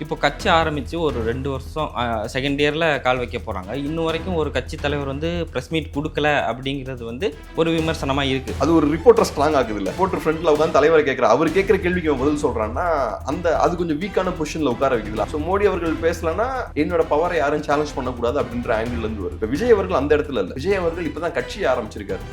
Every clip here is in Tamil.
இப்போ கட்சி ஆரம்பித்து ஒரு 2 வருஷம் செகண்ட் இயரில் கால் வைக்க போகிறாங்க. இன்னும் வரைக்கும் ஒரு கட்சி தலைவர் வந்து ப்ரெஸ் மீட் கொடுக்கல அப்படிங்கிறது வந்து ஒரு விமர்சனமாக இருக்குது. அது ஒரு ரிப்போர்ட்டர் ஸ்ட்ராங் ஆகுது இல்லை. ரிப்போர்ட்டர் ஃப்ரண்ட்ல உட்காந்து தலைவரை கேட்குற அவர் கேட்குற கேள்விக்கு அவன் பதில் சொல்றான்னா அது கொஞ்சம் வீக்கான பொசிஷன்ல உட்கார வைக்குதுல. ஸோ மோடி அவர்கள் பேசலன்னா என்னோட பவரை யாரும் சேலஞ்ச் பண்ணக்கூடாது அப்படின்ற ஆங்கிள் இருந்து வருது. விஜய் அவர்கள் அந்த இடத்துல இல்லை. விஜய் அவர்கள் இப்பதான் கட்சி ஆரம்பிச்சிருக்காரு.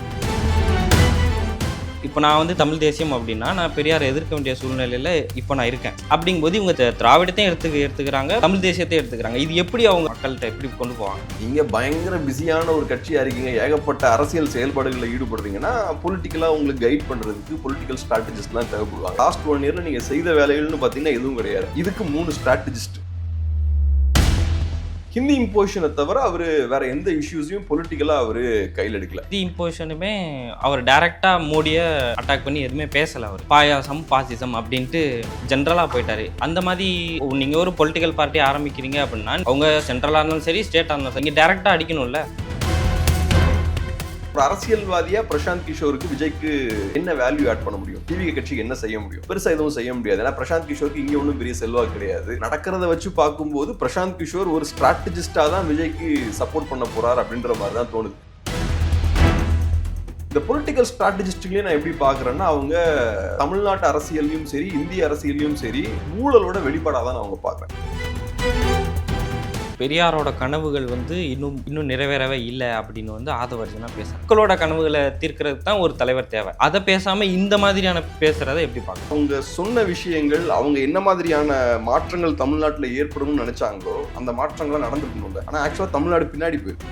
இப்போ நான் வந்து தமிழ் தேசியம் அப்படின்னா நான் பெரியாரை எதிர்க்க வேண்டிய சூழ்நிலையில் இப்போ நான் இருக்கேன். அப்படிங்கும்போது இவங்க திராவிடத்தையும் எடுத்துக்கிறாங்க, தமிழ் தேசியத்தையும் எடுத்துக்கிறாங்க. இது எப்படி அவங்க மக்கள்கிட்ட எப்படி கொண்டு போவாங்க? நீங்க பயங்கர பிஸியான ஒரு கட்சியா இருக்கீங்க, ஏகப்பட்ட அரசியல் செயல்பாடுகளில் ஈடுபடுறீங்கன்னா பொலிட்டிக்கலா உங்களுக்கு கைட் பண்றதுக்கு பொலிட்டிக்கல் ஸ்ட்ராட்டஜிஸ்ட்லாம் தேவைப்படுவாங்க. லாஸ்ட் 1 இயர்ல நீங்க செய்த வேலைகள்னு பாத்தீங்கன்னா எதுவும் கிடையாது. இதுக்கு 3 ஸ்ட்ராட்டஜிஸ்ட். ஹிந்தி இம்போசிஷனை தவிர அவர் வேற எந்த இஷ்யூஸையும் பொலிட்டிக்கலா அவரு கையில் எடுக்கல. ஹிந்தி இம்போசிஷனுமே அவர் டைரக்டா மோடியை அட்டாக் பண்ணி எதுவுமே பேசல. அவர் பாயாசம் பாசிசம் அப்படின்ட்டு ஜென்ரலா போயிட்டாரு. அந்த மாதிரி நீங்க ஒரு பொலிட்டிக்கல் பார்ட்டி ஆரம்பிக்கிறீங்க அப்படின்னா அவங்க சென்ட்ரலா இருந்தாலும் சரி, ஸ்டேட்டா இருந்தாலும் சரி, நீங்க டைரக்டா அடிக்கணும்ல. ஒரு அரசியல்வாதியா பிரசாந்த் கிஷோருக்கு விஜய்க்கு என்ன வேல்யூ ஆட் பண்ண முடியும்? டிவிகே கட்சிக்கு என்ன செய்ய முடியும்? பெருசா எதுவும் செய்ய முடியாது. ஏன்னா பிரசாந்த் கிஷோருக்கு இங்க ஒன்றும் பெரிய செல்வாக்கு கிடையாது. நடக்கிறத வச்சு பார்க்கும்போது பிரசாந்த் கிஷோர் ஒரு ஸ்ட்ராட்டஜிஸ்டா தான் விஜய்க்கு சப்போர்ட் பண்ண போறார் அப்படின்ற மாதிரி தான் தோணுது. இந்த பொலிட்டிக்கல் ஸ்ட்ராட்டஜிஸ்ட்லயே நான் எப்படி பாக்குறேன்னா அவங்க தமிழ்நாட்டு அரசியலையும் சரி, இந்திய அரசியலையும் சரி ஊழலோட வெளிப்பாடாதான் நான் அவங்க பாக்குறேன். பெரியாரோட கனவுகள் வந்து இன்னும் நிறைவேறவே இல்லை அப்படின்னு வந்து ஆதவர்ஜனா பேசுறாங்க. மக்களோட கனவுகளை தீர்க்கறதுக்கு தான் ஒரு தலைவர் தேவை. அதை பேசாம இந்த மாதிரியான பேசுறதை எப்படி பார்க்கணும்? அவங்க சொன்ன விஷயங்கள், அவங்க என்ன மாதிரியான மாற்றங்கள் தமிழ்நாட்டில் ஏற்படும்னு நினைச்சாங்களோ அந்த மாற்றங்கள்லாம் நடந்துருக்கணும்ல. ஆனா ஆக்சுவலா தமிழ்நாடு பின்னாடி போயிருக்கு.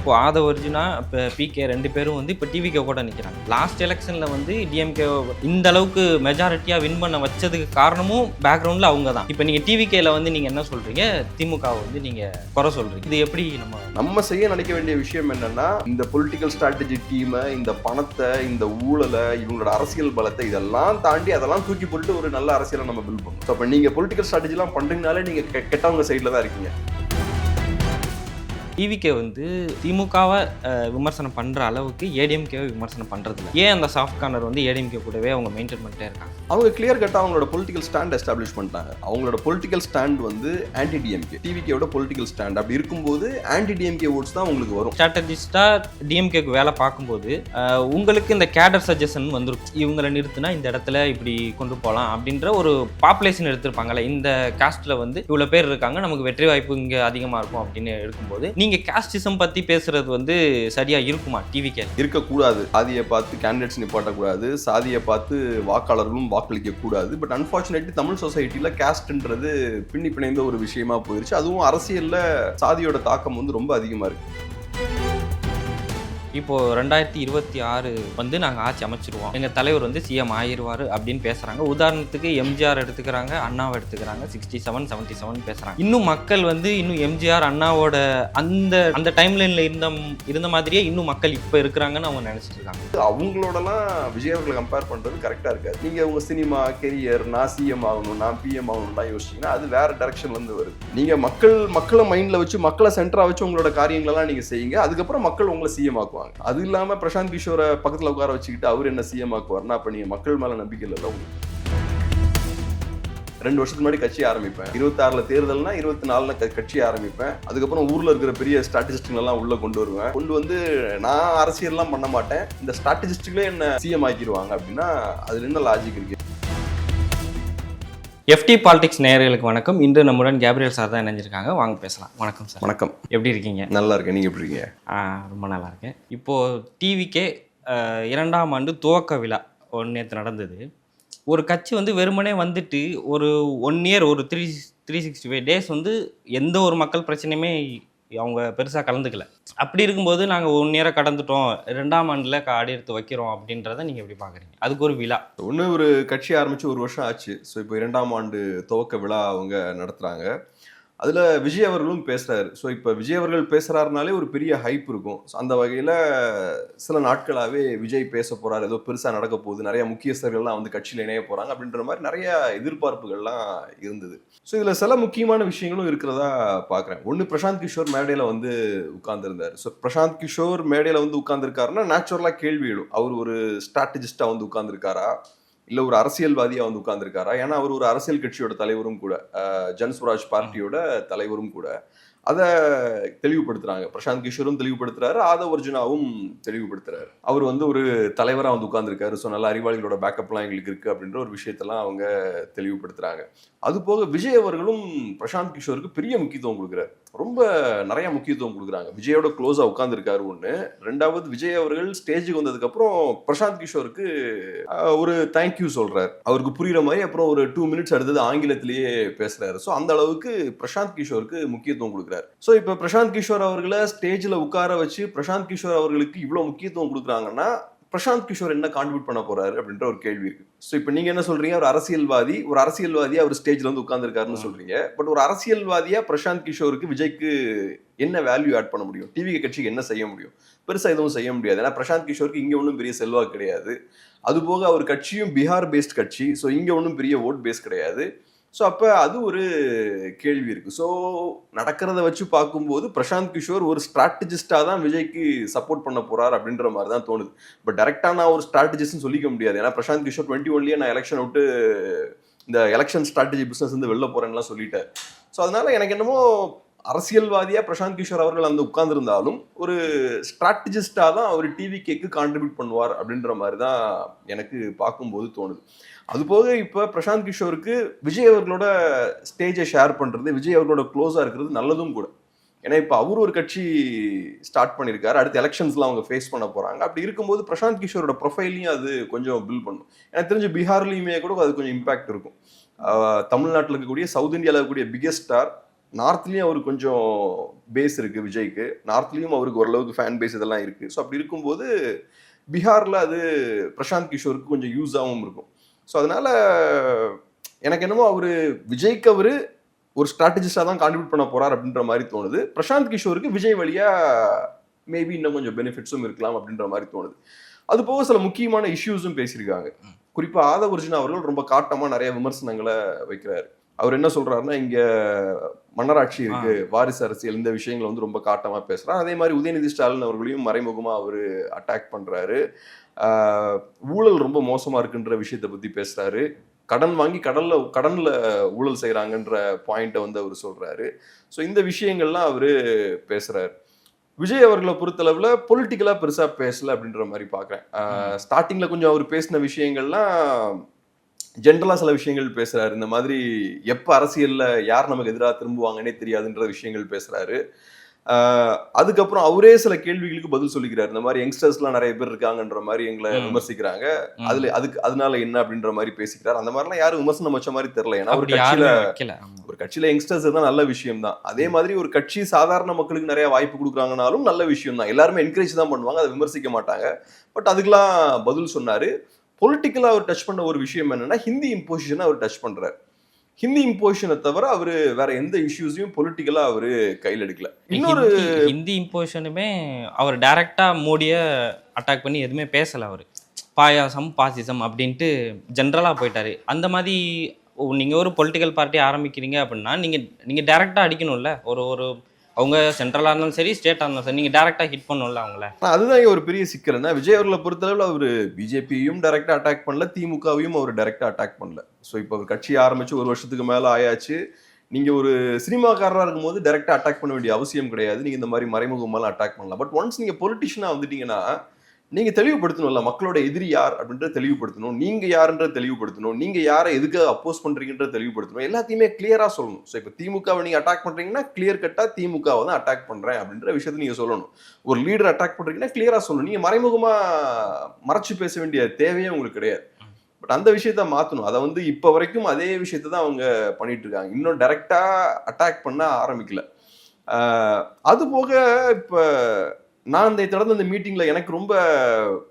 இப்போ ஆதவர்ஜுனா இப்போ பிகே 2 பேரும் வந்து இப்போ டிவிகே கூட நிற்கிறாங்க. லாஸ்ட் எலெக்ஷனில் வந்து டிஎம்கே இந்த அளவுக்கு மெஜாரிட்டியாக வின் பண்ண வச்சதுக்கு காரணமும் பேக்ரவுண்டில் அவங்க தான். இப்போ நீங்கள் டிவிகேல வந்து நீங்கள் என்ன சொல்கிறீங்க, திமுகவை வந்து நீங்கள் குறை சொல்கிறீங்க. இது எப்படி நம்ம செய்ய நினைக்க வேண்டிய விஷயம் என்னன்னா, இந்த பொலிட்டிக்கல் ஸ்ட்ராட்டஜி டீமை, இந்த பணத்தை, இந்த ஊழலை, இவங்களோட அரசியல் பலத்தை இதெல்லாம் தாண்டி அதெல்லாம் தூக்கி போட்டு ஒரு நல்ல அரசியலை நம்ம பில்ட் பண்ணணும். அப்போ நீங்கள் பொலிட்டிக்கல் ஸ்ட்ராட்டஜிலாம் பண்ணுறீங்கனாலே நீங்கள் கெட்டவங்க சைடில் தான் இருக்கீங்க. டிவிகே வந்து திமுகவை விமர்சனம் பண்ணுற அளவுக்கு ஏடிஎம்கேவை விமர்சனம் பண்ணுறதில்ல. ஏன் அந்த சாஃப்ட் கார்னர் வந்து ஏடிஎம்கே கூடவே அவங்க மெயின்டைன் பண்ணிட்டே இருக்காங்க? அவங்க கிளியர் கட்டாக அவங்களோட பொலிட்டிக்கல் ஸ்டாண்ட் எஸ்டாப்ளிஷ் பண்ணிட்டாங்க. அவங்களோட பொலிட்டிக்கல் ஸ்டாண்ட் வந்து ஆன்டி டிஎம்கே. டிவிகேவோட பொலிட்டிக்கல் ஸ்டாண்ட் அப்படி இருக்கும்போது ஆன்டி டிஎம்கே ஓட்ஸ் தான் உங்களுக்கு வரும். ஸ்ட்ராட்டஜிஸ்டாக டிஎம்கேக்கு வேலை பார்க்கும்போது உங்களுக்கு இந்த கேடர் சஜஷன் வந்துருக்கும். இவங்களை நிறுத்தினா இந்த இடத்துல இப்படி கொண்டு போகலாம் அப்படின்ற ஒரு பாப்புலேஷன் எடுத்திருப்பாங்கல்ல. இந்த காஸ்ட்டில் வந்து இவ்வளோ பேர் இருக்காங்க, நமக்கு வெற்றி வாய்ப்பு இங்கே அதிகமாக இருக்கும் அப்படின்னு எடுக்கும்போது நீங்க காஸ்டிசம் பத்தி பேசுறது வந்து சரியா இருக்குமா? டிவிகே இருக்கக்கூடாது. சாதியை பார்த்து கேண்டிடேட்ஸ் நிப்பாட்டக்கூடாது, சாதியை பார்த்து வாக்காளர்களும் வாக்களிக்க கூடாது. பட் அன்பார்ச்சுனேட்லி தமிழ் சொசைட்டில காஸ்ட்ன்றது பின்னி பிணைந்த ஒரு விஷயமா போயிருச்சு. அதுவும் அரசியல்ல சாதியோட தாக்கம் வந்து ரொம்ப அதிகமா இருக்கு. இப்போ 2026 வந்து நாங்கள் ஆட்சி அமைச்சிருவோம், எங்கள் தலைவர் வந்து சிஎம் ஆயிடுவார் அப்படின்னு பேசுகிறாங்க. உதாரணத்துக்கு எம்ஜிஆர் எடுத்துக்கிறாங்க, அண்ணாவை எடுத்துக்கிறாங்க. 67, 77 பேசுகிறாங்க. இன்னும் மக்கள் வந்து இன்னும் எம்ஜிஆர் அண்ணாவோட அந்த டைம்லைனில் இருந்த மாதிரியே இன்னும் மக்கள் இப்போ இருக்கிறாங்கன்னு அவங்க நினச்சிட்டு இருக்காங்க. அவங்களோடலாம் விஜய் அவர்களை கம்பேர் பண்ணுறது கரெக்டாக இருக்காது. நீங்கள் உங்கள் சினிமா கெரியர், நான் சிஎம் ஆகணும், நான் பிஎம் ஆகணும்லாம் யோசிச்சிங்கன்னா அது வேறு டைரக்ஷன்லேருந்து வருது. நீங்கள் மக்களை மைண்டில் வச்சு, மக்களை சென்டராக வச்சு உங்களோட காரியங்களெல்லாம் நீங்கள் செய்யுங்க. அதுக்கப்புறம் மக்கள் உங்களை சிஎம் ஆக்குவாங்க. அது இல்லாம பிரசாந்த் கிஷோரை பக்கத்துல உட்கார வச்சுக்கிட்டு அவர் என்ன சிஎம் ஆக்குவார்னா அப்ப நீங்க மக்கள் மேல நம்பிக்கை இல்லை. 2 வருஷத்துக்கு முன்னாடி கட்சி ஆரம்பிப்பேன், 26ல தேர்தல்னா 24ல கட்சி ஆரம்பிப்பேன். அதுக்கப்புறம் ஊர்ல இருக்கிற பெரிய ஸ்ட்ராட்டஜிஸ்ட்லாம் உள்ள கொண்டு வருவேன். கொண்டு வந்து நான் அரசியல்லாம் பண்ண மாட்டேன், இந்த ஸ்ட்ராட்டஜிஸ்ட்களே என்ன சிஎம் ஆக்கிடுவாங்க அப்படின்னா அதுல என்ன லாஜிக் இருக்கு? எஃப்டி பாலிடிக்ஸ் நேயர்களுக்கு வணக்கம். இன்று நம்முடன் கேப்ரியல் சார் தான் இணைஞ்சிருக்காங்க. வாங்க பேசலாம். வணக்கம் சார். வணக்கம். எப்படி இருக்கீங்க? நல்லா இருக்கேன். நீங்க எப்படி இருக்கீங்க? ரொம்ப நல்லா இருக்கேன். இப்போது டிவிகே 2ஆம் ஆண்டு துவக்க விழா நேற்று நடந்தது. ஒரு கட்சி வந்து வெறுமனே வந்துட்டு ஒரு 1 இயர், ஒரு 365 டேஸ் வந்து எந்த ஒரு மக்கள் பிரச்சனையுமே அவங்க பெருசாக கலந்துக்கல. அப்படி இருக்கும்போது நாங்கள் 1 இயரை கடந்துட்டோம், 2ஆம் ஆண்டில் அடி எடுத்து வைக்கிறோம் அப்படின்றத நீங்கள் எப்படி பார்க்குறீங்க? அதுக்கு ஒரு விழா ஒரு கட்சி ஆரம்பித்து 1 வருஷம் ஆச்சு. ஸோ இப்போ 2ஆம் ஆண்டு துவக்க விழா அவங்க நடத்துகிறாங்க. அதில் விஜய் அவர்களும் பேசுகிறாரு. ஸோ இப்போ விஜய் அவர்கள் பேசுகிறாருனாலே ஒரு பெரிய ஹைப் இருக்கும். ஸோ அந்த வகையில் சில நாட்களாகவே விஜய் பேச போகிறார், ஏதோ பெருசாக நடக்க போகுது, நிறைய முக்கியஸ்தர்கள்லாம் வந்து கட்சியில் இணைய போகிறாங்க அப்படின்ற மாதிரி நிறைய எதிர்பார்ப்புகள்லாம் இருந்தது. ஸோ இதில் சில முக்கியமான விஷயங்களும் இருக்கிறதா பார்க்குறேன். ஒன்று, பிரசாந்த் கிஷோர் மேடையில் வந்து உட்கார்ந்துருந்தார். ஸோ பிரசாந்த் கிஷோர் மேடையில் வந்து உட்கார்ந்துருக்காருன்னா நேச்சுரலாக கேள்வி எழும், அவர் ஒரு ஸ்ட்ராட்டஜிஸ்டாக வந்து உட்கார்ந்துருக்காரா, இல்ல ஒரு அரசியல்வாதியா வந்து உட்கார்ந்துருக்காரா? ஏன்னா அவர் ஒரு அரசியல் கட்சியோட தலைவரும் கூட, ஜன்ஸ்வராஜ் பார்ட்டியோட தலைவரும் கூட. அத தெளிவுபடுத்துறாங்க. பிரசாந்த் கிஷோரும் தெளிவுபடுத்துறாரு, ஆதவ் அர்ஜுனாவும் தெளிவுபடுத்துறாரு. அவர் வந்து ஒரு தலைவரா வந்து உட்கார்ந்துருக்காரு. ஸோ நல்ல அறிவாளிகளோட பேக்கப்லாம் எங்களுக்கு இருக்கு அப்படின்ற ஒரு விஷயத்தெல்லாம் அவங்க தெளிவுபடுத்துறாங்க. அது போக விஜய் அவர்களும் பிரசாந்த் கிஷோருக்கு பெரிய முக்கியத்துவம் குடுக்குறாரு. ரொம்ப நெறைய முக்கியத்துவம் குடுக்குறாங்க. விஜயோட க்ளோஸா உட்கார்ந்துருக்காரு ஒண்ணு. 2வது விஜய் அவர்கள் ஸ்டேஜுக்கு வந்ததுக்கு அப்புறம் பிரசாந்த் கிஷோருக்கு ஒரு தேங்க் யூ சொல்றாரு. அவருக்கு புரியுற மாரி அப்புறம் ஒரு 2 மினிட்ஸ் அடுத்தது ஆங்கிலத்திலேயே பேசுறாரு. ஸோ அந்த அளவுக்கு பிரசாந்த் கிஷோருக்கு முக்கியத்துவம் குடுக்குறாரு. ஸோ இப்ப பிரசாந்த் கிஷோர் அவர்கள ஸ்டேஜ்ல உட்கார வச்சு பிரசாந்த் கிஷோர் அவர்களுக்கு இவ்வளவு முக்கியத்துவம் குடுக்குறாங்கன்னா, பிரசாந்த் கிஷோர் என்ன கான்ட்ரிபியூட் பண்ண போறாரு அப்படின்ற ஒரு கேள்வி இருக்கு. ஸோ இப்போ நீங்க என்ன சொல்றீங்க? ஒரு அரசியல்வாதியா அவர் ஸ்டேஜ்ல வந்து உட்கார்ந்துருக்காருன்னு சொல்றீங்க. பட் ஒரு அரசியல்வாதியா பிரசாந்த் கிஷோருக்கு விஜய்க்கு என்ன வேல்யூ ஆட் பண்ண முடியும்? டிவி கட்சிக்கு என்ன செய்ய முடியும்? பெருசா எதுவும் செய்ய முடியாது. ஏன்னா பிரசாந்த் கிஷோருக்கு இங்க ஒன்றும் பெரிய செல்வாக்கு கிடையாது. அதுபோக அவர் கட்சியும் பீகார் பேஸ்ட் கட்சி. ஸோ இங்க ஒன்றும் பெரிய ஓட் பேஸ் கிடையாது. ஸோ அப்ப அது ஒரு கேள்வி இருக்கு. ஸோ நடக்கிறத வச்சு பார்க்கும்போது பிரசாந்த் கிஷோர் ஒரு ஸ்ட்ராட்டஜிஸ்டா தான் விஜய்க்கு சப்போர்ட் பண்ண போறார் அப்படின்ற மாதிரி தான் தோணுது. பட் டைரக்டா நான் ஒரு ஸ்ட்ராட்டஜிஸ்ட்னு சொல்லிக்க முடியாது. ஏன்னா பிரசாந்த் கிஷோர் 21லயே நான் எலெக்ஷன் விட்டு இந்த எலெக்ஷன் ஸ்ட்ராட்டஜி பிசினஸ் வந்து வெளில போறேன்னுலாம் சொல்லிட்டார். ஸோ அதனால எனக்கு என்னமோ அரசியல்வாதியா பிரசாந்த் கிஷோர் அவர்கள் அந்த உட்கார்ந்திருந்தாலும் ஒரு ஸ்ட்ராட்டஜிஸ்டா தான் அவர் டிவிகேக்கு கான்ட்ரிபியூட் பண்ணுவார் அப்படின்ற மாதிரி தான் எனக்கு பார்க்கும்போது தோணுது. அது போக இப்ப பிரசாந்த் கிஷோருக்கு விஜய் அவர்களோட ஸ்டேஜை ஷேர் பண்றது, விஜய் அவர்களோட க்ளோஸா இருக்கிறது நல்லதும் கூட. ஏன்னா இப்ப அவரு ஒரு கட்சி ஸ்டார்ட் பண்ணியிருக்காரு. அடுத்த எலெக்ஷன்ஸ்லாம் அவங்க ஃபேஸ் பண்ண போறாங்க. அப்படி இருக்கும்போது பிரசாந்த் கிஷோரோட ப்ரொஃபைலையும் அது கொஞ்சம் பில்ட் பண்ணும். எனக்கு தெரிஞ்சு பீகார்லயுமே கூட அது கொஞ்சம் இம்பாக்ட் இருக்கும். தமிழ்நாட்டில் இருக்கக்கூடிய சவுத் இந்தியாவில் இருக்கக்கூடிய பிகெஸ்ட் ஸ்டார், நார்த்லயும் அவருக்கு கொஞ்சம் பேஸ் இருக்கு விஜய்க்கு. நார்த்லயும் அவருக்கு ஓரளவுக்கு ஃபேன் பேஸ் இதெல்லாம் இருக்கு. ஸோ அப்படி இருக்கும்போது பீகார்ல அது பிரசாந்த் கிஷோருக்கு கொஞ்சம் யூஸாகவும் இருக்கும். ஸோ அதனால எனக்கு என்னமோ விஜய்க்கு ஒரு ஸ்ட்ராட்டஜிஸ்டா தான் கான்ட்ரிபியூட் பண்ண போறார் அப்படின்ற மாதிரி தோணுது. பிரசாந்த் கிஷோருக்கு விஜய் வழியா மேபி இன்னும் கொஞ்சம் பெனிஃபிட்ஸும் இருக்கலாம் அப்படின்ற மாதிரி தோணுது. அது போக சில முக்கியமான இஷ்யூஸும் பேசியிருக்காங்க. குறிப்பா ஆதவ் அர்ஜுனா அவர்கள் ரொம்ப காட்டமா நிறைய விமர்சனங்களை வைக்கிறாரு. அவர் என்ன சொல்றாருன்னா, இங்க மன்னராட்சி இருக்கு, வாரிசு அரசியல், இந்த விஷயங்களை வந்து ரொம்ப காட்டமா பேசுறாரு. அதே மாதிரி உதயநிதி ஸ்டாலின் அவர்களையும் மறைமுகமா அவரு அட்டாக் பண்றாரு. ஊழல் ரொம்ப மோசமா இருக்குன்ற விஷயத்தை பத்தி பேசுறாரு. கடன் வாங்கி கடன்ல ஊழல் செய்யறாங்கன்ற பாயிண்ட வந்து அவர் சொல்றாரு. ஸோ இந்த விஷயங்கள்லாம் அவரு பேசுறாரு. விஜய் அவர்களை பொறுத்தளவுல பொலிட்டிக்கலா பெருசா பேசல அப்படின்ற மாதிரி பாக்குறேன். ஸ்டார்டிங்ல கொஞ்சம் அவர் பேசின விஷயங்கள்லாம் ஜென்ரலா சில விஷயங்கள் பேசுறாரு. இந்த மாதிரி எப்ப அரசியல்ல யார் நமக்கு எதிராக திரும்புவாங்கன்னே தெரியாதுன்ற விஷயங்கள் பேசுறாரு. அதுக்கப்புறம் அவரே சில கேள்விகளுக்கு பதில் சொல்லிக்கிறாரு. இந்த மாதிரி யங்ஸ்டர்ஸ்லாம் நிறைய பேர் இருக்காங்கன்ற மாதிரி எங்களை விமர்சிக்கிறாங்க. அதனால என்ன அப்படின்ற மாதிரி பேசிக்கிறார். அந்த மாதிரிலாம் யாரும் விமர்சனம் வச்ச மாதிரி தெரியல. ஏன்னா ஒரு கட்சியில யங்ஸ்டர்ஸ் தான் நல்ல விஷயம் தான். அதே மாதிரி ஒரு கட்சி சாதாரண மக்களுக்கு நிறைய வாய்ப்பு கொடுக்குறாங்கனாலும் நல்ல விஷயம் தான். எல்லாருமே என்கரேஜ் தான் பண்ணுவாங்க, அதை விமர்சிக்க மாட்டாங்க. பட் அதுக்கெல்லாம் பதில் சொன்னாரு. பொலிட்டிக்கலா அவர் டச் பண்ண ஒரு விஷயம் என்னன்னா, ஹிந்தி இம்போசிஷனை அவர் டச் பண்றாரு. ஹிந்தி இம்போசிஷனை தவிர அவரு வேற எந்த இஷ்யூஸையும் பொலிட்டிக்கலா அவரு கையில் எடுக்கல. இன்னொரு ஹிந்தி இம்போசிஷனுமே அவர் டைரக்டா மோடியை அட்டாக் பண்ணி எதுவுமே பேசல. அவரு பாயாசம் பாசிசம் அப்படின்ட்டு ஜென்ரலா போயிட்டாரு. அந்த மாதிரி நீங்க ஒரு பொலிட்டிக்கல் பார்ட்டி ஆரம்பிக்கிறீங்க அப்படின்னா நீங்க டைரக்டா அடிக்கணும்ல. ஒரு அவங்க சென்ட்ரலா இருந்தாலும் சரி, ஸ்டேட்டா இருந்தாலும் சரி, நீங்க டைரக்டா ஹிட் பண்ணணும்ல அவங்கள. அதுதான் ஒரு பெரிய சிக்கல். என்ன விஜய் அவர்களை பொறுத்தளவில் அவரு பிஜேபியும் டைரக்டா அட்டாக் பண்ணல, திமுகவையும் அவர் டைரக்டா அட்டாக் பண்ணல. ஸோ இப்போ ஒரு கட்சி ஆரம்பிச்சு 1 வருஷத்துக்கு மேல ஆயாச்சு. நீங்க ஒரு சினிமாக்காரராக இருக்கும்போது டைரக்டா அட்டாக் பண்ண வேண்டிய அவசியம் கிடையாது. நீங்க இந்த மாதிரி மறைமுகமாலாம் அட்டாக் பண்ணலாம். பட் ஒன்ஸ் நீங்க பொலிட்டிஷியனா வந்துட்டீங்கன்னா நீங்க தெளிவுபடுத்தணும்ல, மக்களோட எதிரி யார் அப்படின்றத தெளிவுபடுத்தணும். நீங்க யாருன்றத தெளிவுபடுத்தணும். நீங்க யாரை எதுக்கு அப்போஸ் பண்றீங்கன்றத தெளிவுபடுத்தணும். எல்லாத்தையுமே கிளியரா சொல்லணும். ஸோ இப்போ திமுகவை நீங்க அட்டாக் பண்றீங்கன்னா கிளியர் கட்டா திமுகவை தான் அட்டாக் பண்றேன் அப்படின்ற விஷயத்தை நீங்க சொல்லணும். ஒரு லீடர் அட்டாக் பண்றீங்கன்னா கிளியரா சொல்லணும். நீங்க மறைமுகமா மறைச்சு பேச வேண்டிய தேவையே உங்களுக்கு கிடையாது. பட் அந்த விஷயத்த மாத்தணும். அதை வந்து இப்ப வரைக்கும் அதே விஷயத்தை தான் அவங்க பண்ணிட்டு இருக்காங்க. இன்னும் டைரக்டா அட்டாக் பண்ண ஆரம்பிக்கல. அது போக இப்ப நான் தொடர்ந்து அந்த மீட்டிங்ல எனக்கு ரொம்ப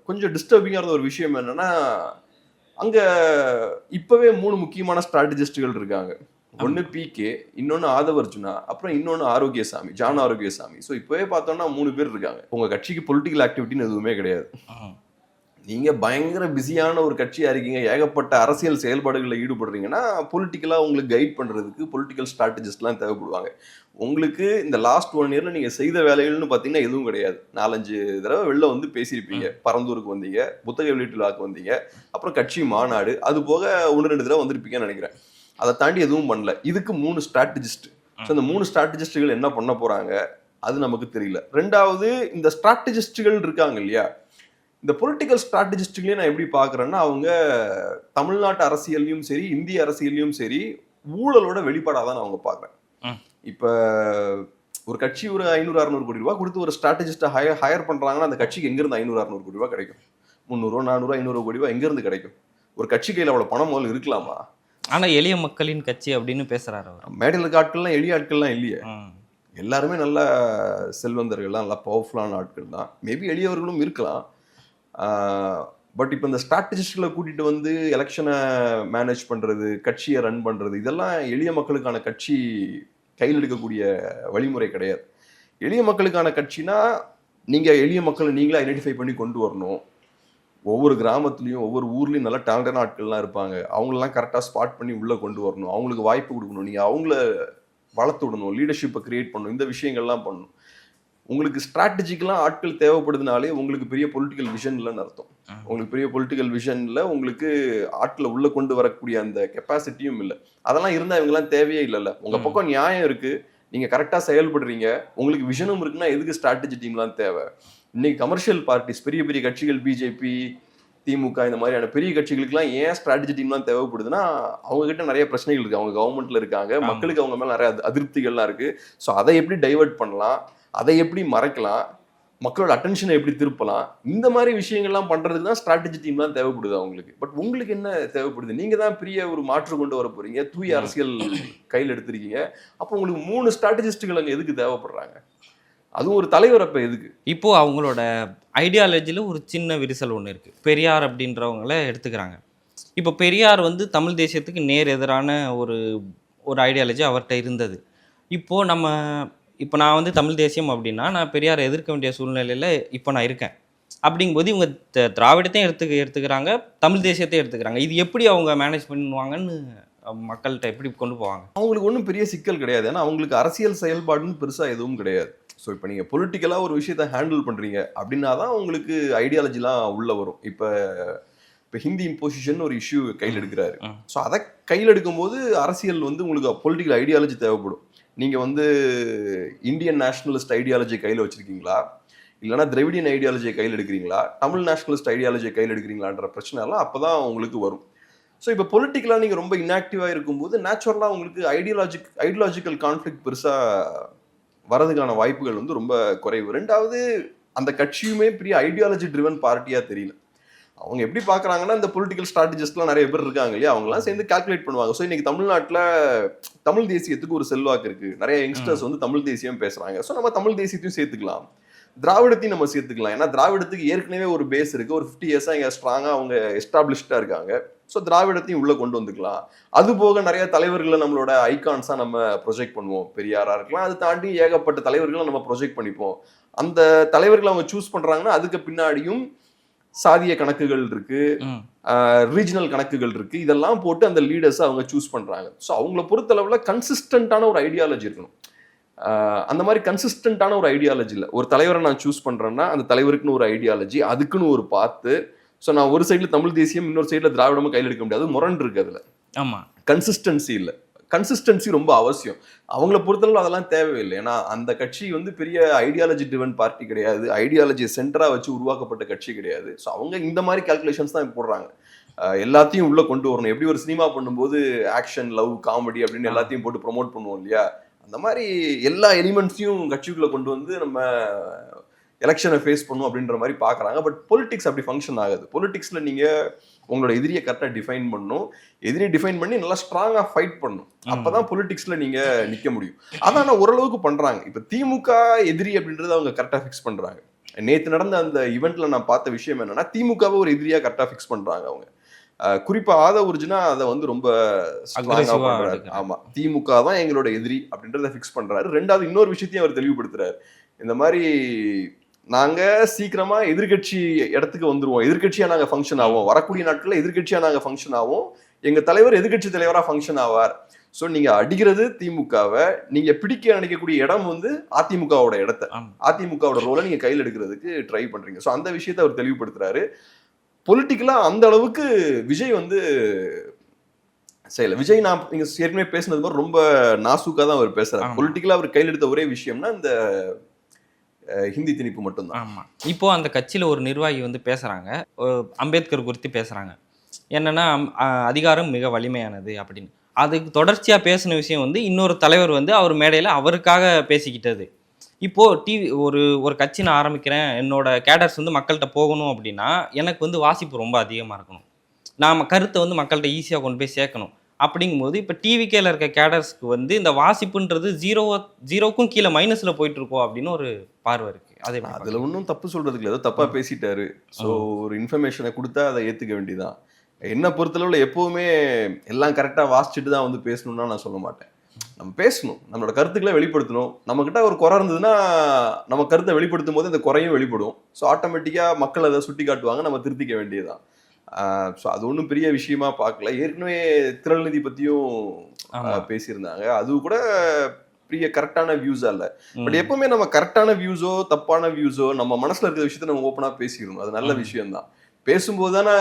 கொஞ்சம் டிஸ்டர்பிங்கா இருந்த ஒரு விஷயம் என்னன்னா, அங்க இப்பவே 3 முக்கியமான ஸ்ட்ராட்டஜிஸ்டுகள் இருக்காங்க. ஒன்னு பிகே, இன்னொன்னு ஆதவ் அர்ஜுனா, அப்புறம் இன்னொன்னு ஆரோக்கியசாமி, ஜான் ஆரோக்கியசாமி. ஸோ இப்பவே பார்த்தோம்னா 3 பேர் இருக்காங்க. உங்க கட்சிக்கு பொலிட்டிக்கல் ஆக்டிவிட்டின்னு எதுவுமே கிடையாது. நீங்க பயங்கர பிஸியான ஒரு கட்சியா இருக்கீங்க, ஏகப்பட்ட அரசியல் செயல்பாடுகளில் ஈடுபடுறீங்கன்னா பொலிட்டிக்கலா உங்களுக்கு கைட் பண்றதுக்கு பொலிட்டிக்கல் ஸ்ட்ராட்டஜிஸ்ட்லாம் தேவைப்படுவாங்க. உங்களுக்கு இந்த லாஸ்ட் 1 இயர்ல நீங்க செய்த வேலைகள்னு பார்த்தீங்கன்னா எதுவும் கிடையாது. 4, 5 தடவை வெளில வந்து பேசியிருப்பீங்க. பரந்தூருக்கு வந்தீங்க, புத்தக வெளியீட்டு விழாவுக்கு வந்தீங்க, அப்புறம் கட்சி மாநாடு, அது போக 1, 2 தடவை வந்திருப்பீங்கன்னு நினைக்கிறேன். அதை தாண்டி எதுவும் பண்ணல. இதுக்கு 3 ஸ்ட்ராட்டஜிஸ்ட். ஸோ இந்த 3 ஸ்ட்ராட்டஜிஸ்டுகள் என்ன பண்ண போறாங்க அது நமக்கு தெரியல. 2வது இந்த ஸ்ட்ராட்டஜிஸ்டுகள் இருக்காங்க இல்லையா, இந்த பொலிட்டிக்கல் ஸ்ட்ராட்டஜிஸ்டுகளே நான் எப்படி பார்க்குறேன்னா, அவங்க தமிழ்நாட்டு அரசியல்லையும் சரி, இந்திய அரசியல்லையும் சரி, ஊழலோட வெளிப்பாடாக தான் நான் அவங்க பார்க்குறேன். இப்போ ஒரு கட்சி ஒரு 500, 600 கோடி ரூபாய் கொடுத்து ஒரு ஸ்ட்ராட்டஜிஸ்ட்டை ஹையர் பண்ணுறாங்கன்னா அந்த கட்சிக்கு எங்கேருந்து 500, 600 கோடி ரூபாய் கிடைக்கும்? 300, 400, 500 கோடி ரூபாய் எங்கேருந்து கிடைக்கும்? ஒரு கட்சி கையில் அவ்வளோ பணம் முதல்ல இருக்கலாமா? ஆனா எளிய மக்களின் கட்சி அப்படின்னு பேசுறாரு அவர். மேடையில் இருக்க ஆட்கள்லாம் எளிய ஆட்கள்லாம் இல்லையே. எல்லாருமே நல்ல செல்வந்தர்கள் தான், நல்லா பவர்ஃபுல்லான ஆட்கள் தான். மேபி எளியவர்களும் இருக்கலாம். பட் இப்போ இந்த ஸ்ட்ராட்டஜிஸ்ட்களை கூட்டிட்டு வந்து எலெக்ஷனை மேனேஜ் பண்றது, கட்சியை ரன் பண்றது, இதெல்லாம் எளிய மக்களுக்கான கட்சி கையில் எடுக்கக்கூடிய வழிமுறை கிடையாது. எளிய மக்களுக்கான கட்சினா நீங்க எளிய மக்களை நீங்களே ஐடென்டிஃபை பண்ணி கொண்டு வரணும். ஒவ்வொரு கிராமத்துலையும் ஒவ்வொரு ஊர்லேயும் நல்லா டேலண்டான ஆட்கள்லாம் இருப்பாங்க, அவங்களெல்லாம் கரெக்டாக ஸ்பாட் பண்ணி உள்ளே கொண்டு வரணும், அவங்களுக்கு வாய்ப்பு கொடுக்கணும், நீங்கள் அவங்கள வளர்த்து விடணும், லீடர்ஷிப்பை கிரியேட் பண்ணணும், இந்த விஷயங்கள்லாம் பண்ணணும். உங்களுக்கு ஸ்ட்ராட்டஜிக்கெலாம் ஆட்கள் தேவைப்படுதுனாலே உங்களுக்கு பெரிய பொலிட்டிக்கல் விஷன் இல்லைன்னு அர்த்தம். உங்களுக்கு பெரிய பொலிட்டிக்கல் விஷனில் உங்களுக்கு ஆட்களை உள்ளே கொண்டு வரக்கூடிய அந்த கெப்பாசிட்டியும் இல்லை. அதெல்லாம் இருந்தால் இவங்கெல்லாம் தேவையே இல்லைல்ல. உங்கள் பக்கம் நியாயம் இருக்குது, நீங்கள் கரெக்டாக செயல்படுறீங்க, உங்களுக்கு விஷனும் இருக்குன்னா எதுக்கு ஸ்ட்ராட்டஜி டீம்லாம் தேவை? இன்னைக்கு கமர்ஷியல் பார்ட்டிஸ், பெரிய பெரிய கட்சிகள், பிஜேபி, திமுக, இந்த மாதிரியான பெரிய கட்சிகளுக்குலாம் ஏன் ஸ்ட்ராட்டஜி டீம்லாம் தேவைப்படுதுன்னா, அவங்க கிட்ட நிறைய பிரச்சனைகள் இருக்குது, அவங்க கவர்மெண்ட்ல இருக்காங்க, மக்களுக்கு அவங்க மேலே நிறைய அதிருப்திகள்லாம் இருக்குது. ஸோ அதை எப்படி டைவெர்ட் பண்ணலாம், அதை எப்படி மறைக்கலாம், மக்களோட அட்டென்ஷனை எப்படி திருப்பலாம், இந்த மாதிரி விஷயங்கள்லாம் பண்ணுறதுக்கு தான் ஸ்ட்ராட்டஜி டீம்லாம் தேவைப்படுது அவங்களுக்கு. பட் உங்களுக்கு என்ன தேவைப்படுது? நீங்கள் தான் பெரிய ஒரு மாற்று கொண்டு வர போகிறீங்க, தூய அரசியல் கையில் எடுத்திருக்கீங்க. அப்போ உங்களுக்கு 3 ஸ்ட்ராட்டஜிஸ்ட்டுகள் அங்கே எதுக்கு தேவைப்படுறாங்க? அதுவும் ஒரு தலைவர் அப்போ எதுக்கு? இப்போ அவங்களோட ஐடியாலஜியில் ஒரு சின்ன விரிசல் ஒன்று இருக்குது. பெரியார் அப்படின்றவங்கள எடுத்துக்கிறாங்க. இப்போ பெரியார் வந்து தமிழ் தேசியத்துக்கு நேர் எதிரான ஒரு ஒரு ஐடியாலஜி அவர்கிட்ட இருந்தது. இப்போ நான் வந்து தமிழ் தேசியம் அப்படின்னா நான் பெரியாரை எதிர்க்க வேண்டிய சூழ்நிலையில் இப்போ நான் இருக்கேன். அப்படிங்கும்போது இவங்க திராவிடத்தையும் எடுத்துக்கிறாங்க, தமிழ் தேசியத்தையும் எடுத்துக்கிறாங்க. இது எப்படி அவங்க மேனேஜ் பண்ணுவாங்கன்னு மக்கள்கிட்ட எப்படி கொண்டு போவாங்க? அவங்களுக்கு ஒன்றும் பெரிய சிக்கல் கிடையாது. ஏன்னா அவங்களுக்கு அரசியல் செயல்பாடுன்னு பெருசாக எதுவும் கிடையாது. ஸோ இப்போ நீங்கள் பொலிட்டிக்கலாக ஒரு விஷயத்தை ஹேண்டில் பண்ணுறீங்க அப்படின்னா தான் உங்களுக்கு ஐடியாலஜிலாம் உள்ளே வரும். இப்போ ஹிந்தி இம்போசிஷன் ஒரு இஷ்யூ கையில் எடுக்கிறாரு. ஸோ அதை கையில் எடுக்கும்போது அரசியல் வந்து உங்களுக்கு பொலிட்டிக்கல் ஐடியாலஜி தேவைப்படும். நீங்கள் வந்து இந்தியன் நேஷனலிஸ்ட் ஐடியாலஜி கையில் வச்சுருக்கீங்களா, இல்லைனா திராவிடியன் ஐடியாலஜியை கையில் எடுக்கிறீங்களா, தமிழ் நேஷனலிஸ்ட் ஐடியாலஜியை கையில் எடுக்கிறீங்களான்ற பிரச்சனைலாம் அப்போ தான் உங்களுக்கு வரும். ஸோ இப்போ பொலிட்டிக்கலாக நீங்கள் ரொம்ப இன்ஆக்டிவாக இருக்கும்போது நேச்சுரலாக உங்களுக்கு ஐடியாலஜிக்கல் கான்ஃப்ளிக்ட் பெருசாக வரதுக்கான வாய்ப்புகள் வந்து ரொம்ப குறைவு. 2வது, அந்த கட்சியுமே பெரிய ஐடியாலஜி ட்ரிவன் பார்ட்டியாக தெரியல. அவங்க எப்படி பார்க்குறாங்கன்னா, இந்த பொலிட்டிக்கல் ஸ்ட்ராட்டஜிஸ்ட்லாம் நிறைய பேர் இருக்காங்க இல்லையா, அவங்களாம் சேர்ந்து கால்குலேட் பண்ணுவாங்க. ஸோ இன்னைக்கு தமிழ்நாட்டில் தமிழ் தேசியத்துக்கு ஒரு செல்வாக்கு இருக்குது, நிறைய யங்ஸ்டர்ஸ் வந்து தமிழ் தேசியம் பேசுகிறாங்க. ஸோ நம்ம தமிழ் தேசியத்தையும் சேர்த்துக்கலாம், திராவிடத்தையும் நம்ம சேர்த்துக்கலாம். ஏன்னா திராவிடத்துக்கு ஏற்கனவே ஒரு பேஸ் இருக்குது, ஒரு 50 இயர்ஸாக இங்கே ஸ்ட்ராங்காக அவங்க எஸ்டாப்ளிஷ்டாக இருக்காங்க. ஸோ திராவிடத்தையும் உள்ளே கொண்டு வந்துக்கலாம். அது போக நிறைய தலைவர்களை நம்மளோட ஐகான்ஸாக நம்ம ப்ரொஜெக்ட் பண்ணுவோம். பெரியாராக இருக்கலாம், அது தாண்டி ஏகப்பட்ட தலைவர்களை நம்ம ப்ரொஜெக்ட் பண்ணிப்போம். அந்த தலைவர்களை அவங்க சூஸ் பண்ணுறாங்கன்னா அதுக்கு பின்னாடியும் சாதிய கணக்குகள் இருக்கு, ரீஜனல் கணக்குகள் இருக்கு, இதெல்லாம் போட்டு அந்த லீடர்ஸை அவங்க சூஸ் பண்ணுறாங்க. ஸோ அவங்கள பொறுத்தளவில் கன்சிஸ்டண்ட்டான ஒரு ஐடியாலஜி இருக்கணும். அந்த மாதிரி கன்சிஸ்டண்ட்டான ஒரு ஐடியாலஜி இல்லை. ஒரு தலைவரை நான் சூஸ் பண்ணுறேன்னா அந்த தலைவருக்குன்னு ஒரு ஐடியாலஜி, அதுக்குன்னு ஒரு பார்த்து. ஸோ நான் ஒரு சைடில் தமிழ் தேசியம், இன்னொரு சைடில் திராவிடமும் கையில் எடுக்க முடியாது, முரண் இருக்கு அதில். ஆமாம், கன்சிஸ்டன்சி இல்லை. கன்சிஸ்டன்சி ரொம்ப அவசியம். அவங்கள பொறுத்தளவு அதெல்லாம் தேவையில்லை. ஏன்னா அந்த கட்சி வந்து பெரிய ஐடியாலஜி ட்ரிவன் பார்ட்டி கிடையாது, ஐடியாலஜி சென்டராக வச்சு உருவாக்கப்பட்ட கட்சி கிடையாது. ஸோ அவங்க இந்த மாதிரி கால்குலேஷன்ஸ் தான் போடுறாங்க. எல்லாத்தையும் உள்ளே கொண்டு வரணும். எப்படி ஒரு சினிமா பண்ணும்போது ஆக்ஷன், லவ், காமெடி அப்படின்னு எல்லாத்தையும் போட்டு ப்ரொமோட் பண்ணுவோம் இல்லையா, அந்த மாதிரி எல்லா எலிமெண்ட்ஸையும் கட்சிக்குள்ளே கொண்டு வந்து நம்ம எலெக்ஷனை ஃபேஸ் பண்ணும் அப்படின்ற மாதிரி பார்க்குறாங்க. பட் பொலிட்டிக்ஸ் அப்படி ஃபங்க்ஷன் ஆகுது. பொலிட்டிக்ஸில் நீங்கள் உங்களோட எதிரியை கரெக்டாக டிஃபைன் பண்ணணும், எதிரியை டிஃபைன் பண்ணி நல்லா ஸ்ட்ராங்காக ஃபைட் பண்ணணும். அப்போ தான் பொலிட்டிக்ஸில் நீங்கள் நிற்க முடியும். அதான் ஓரளவுக்கு பண்ணுறாங்க. இப்போ திமுக எதிரி அப்படின்றத அவங்க கரெக்டாக ஃபிக்ஸ் பண்ணுறாங்க. நேற்று நடந்த அந்த ஈவெண்ட்டில் நான் பார்த்த விஷயம் என்னன்னா, திமுகவை ஒரு எதிரியாக கரெக்டாக ஃபிக்ஸ் பண்ணுறாங்க அவங்க. குறிப்பாக ஆதவர்ஜுனா அதை வந்து ரொம்ப ஸ்ட்ராங்காக பண்ணுறாரு. ஆமாம், திமுக தான் எங்களோட எதிரி அப்படின்றத ஃபிக்ஸ் பண்ணுறாரு. 2வது இன்னொரு விஷயத்தையும் அவர் தெளிவுபடுத்துறாரு. இந்த மாதிரி நாங்க சீக்கிரமா எதிர்கட்சி இடத்துக்கு வந்துருவோம், எதிர்கட்சியா நாங்க ஃபங்க்ஷன் ஆவோம், வரக்கூடிய நாட்கள்ல எதிர்கட்சியா நாங்க ஃபங்க்ஷன் ஆவோம், எங்க தலைவர் எதிர்கட்சி தலைவரா ஃபங்க்ஷன் ஆவார். ஸோ நீங்க அடிக்கிறது திமுகவை, நீங்க பிடிக்க நினைக்கக்கூடிய இடம் வந்து அதிமுகவோட இடத்த, அதிமுகவோட ரோலை நீங்க கையில் எடுக்கிறதுக்கு ட்ரை பண்றீங்க. ஸோ அந்த விஷயத்தை அவர் தெளிவுபடுத்துறாரு. பொலிட்டிக்கலா அந்த அளவுக்கு விஜய் வந்து செய்யல. விஜய் நீங்க ஏற்கனவே பேசினது மாதிரி ரொம்ப நாசூக்கா தான் அவர் பேசுறாரு. பொலிட்டிக்கலா அவர் கையில் எடுத்த ஒரே விஷயம்னா இந்த ஹிந்தி திணிப்பு மட்டும்தான். ஆமா. இப்போ அந்த கட்சியில ஒரு நிர்வாகி வந்து பேசுறாங்க, அம்பேத்கர் குறித்து பேசுறாங்க. என்னன்னா அதிகாரம் மிக வலிமையானது அப்படின்னு. அதுக்கு தொடர்ச்சியா பேசின விஷயம் வந்து இன்னொரு தலைவர் வந்து அவர் மேடையில அவருக்காக பேசிக்கிட்டது. இப்போ ஒரு கட்சி நான் ஆரம்பிக்கிறேன், என்னோட கேடர்ஸ் வந்து மக்கள்கிட்ட போகணும் அப்படின்னா எனக்கு வந்து வாசிப்பு ரொம்ப அதிகமாக இருக்கணும், நான் கருத்தை வந்து மக்கள்கிட்ட ஈஸியாக கொண்டு போய் சேர்க்கணும். அப்படிங்கும்போது இப்போ டிவிகேல இருக்க கேடர்ஸ்க்கு வந்து இந்த வாசிப்புன்றது ஜீரோக்கும் கீழே மைனஸில் போயிட்டு இருக்கோம் அப்படின்னு ஒரு பார்வை இருக்கு. அதுல ஒன்றும் தப்பு சொல்றதுக்கு ஏதோ தப்பா பேசிட்டாரு. ஸோ ஒரு இன்ஃபர்மேஷனை கொடுத்தா அதை ஏற்றுக்க வேண்டியதான். என்ன பொறுத்தளவில் எப்போவுமே எல்லாம் கரெக்டாக வாசிச்சுட்டு தான் வந்து பேசணும்னா நான் சொல்ல மாட்டேன். நம்ம பேசணும், நம்மளோட கருத்துக்களை வெளிப்படுத்தணும். நம்மக்கிட்ட ஒரு குறை இருந்ததுன்னா நம்ம கருத்தை வெளிப்படுத்தும் போது அந்த குறையும் வெளிப்படும். ஸோ ஆட்டோமேட்டிக்காக மக்கள் அதை சுட்டி காட்டுவாங்க, நம்ம திருத்திக்க வேண்டியதுதான். ஸோ அது ஒன்றும் பெரிய விஷயமா பார்க்கல. ஏற்கனவே திரள்நிதி பற்றியும் பேசியிருந்தாங்க. அது கூட பெரிய கரெக்டான வியூஸா இல்லை. பட் எப்பவுமே நம்ம கரெக்டான வியூஸோ தப்பான வியூஸோ நம்ம மனசுல இருக்கிற விஷயத்த நம்ம ஓப்பனாக பேசிக்கணும். அது நல்ல விஷயம்தான். பேசும்போது தானே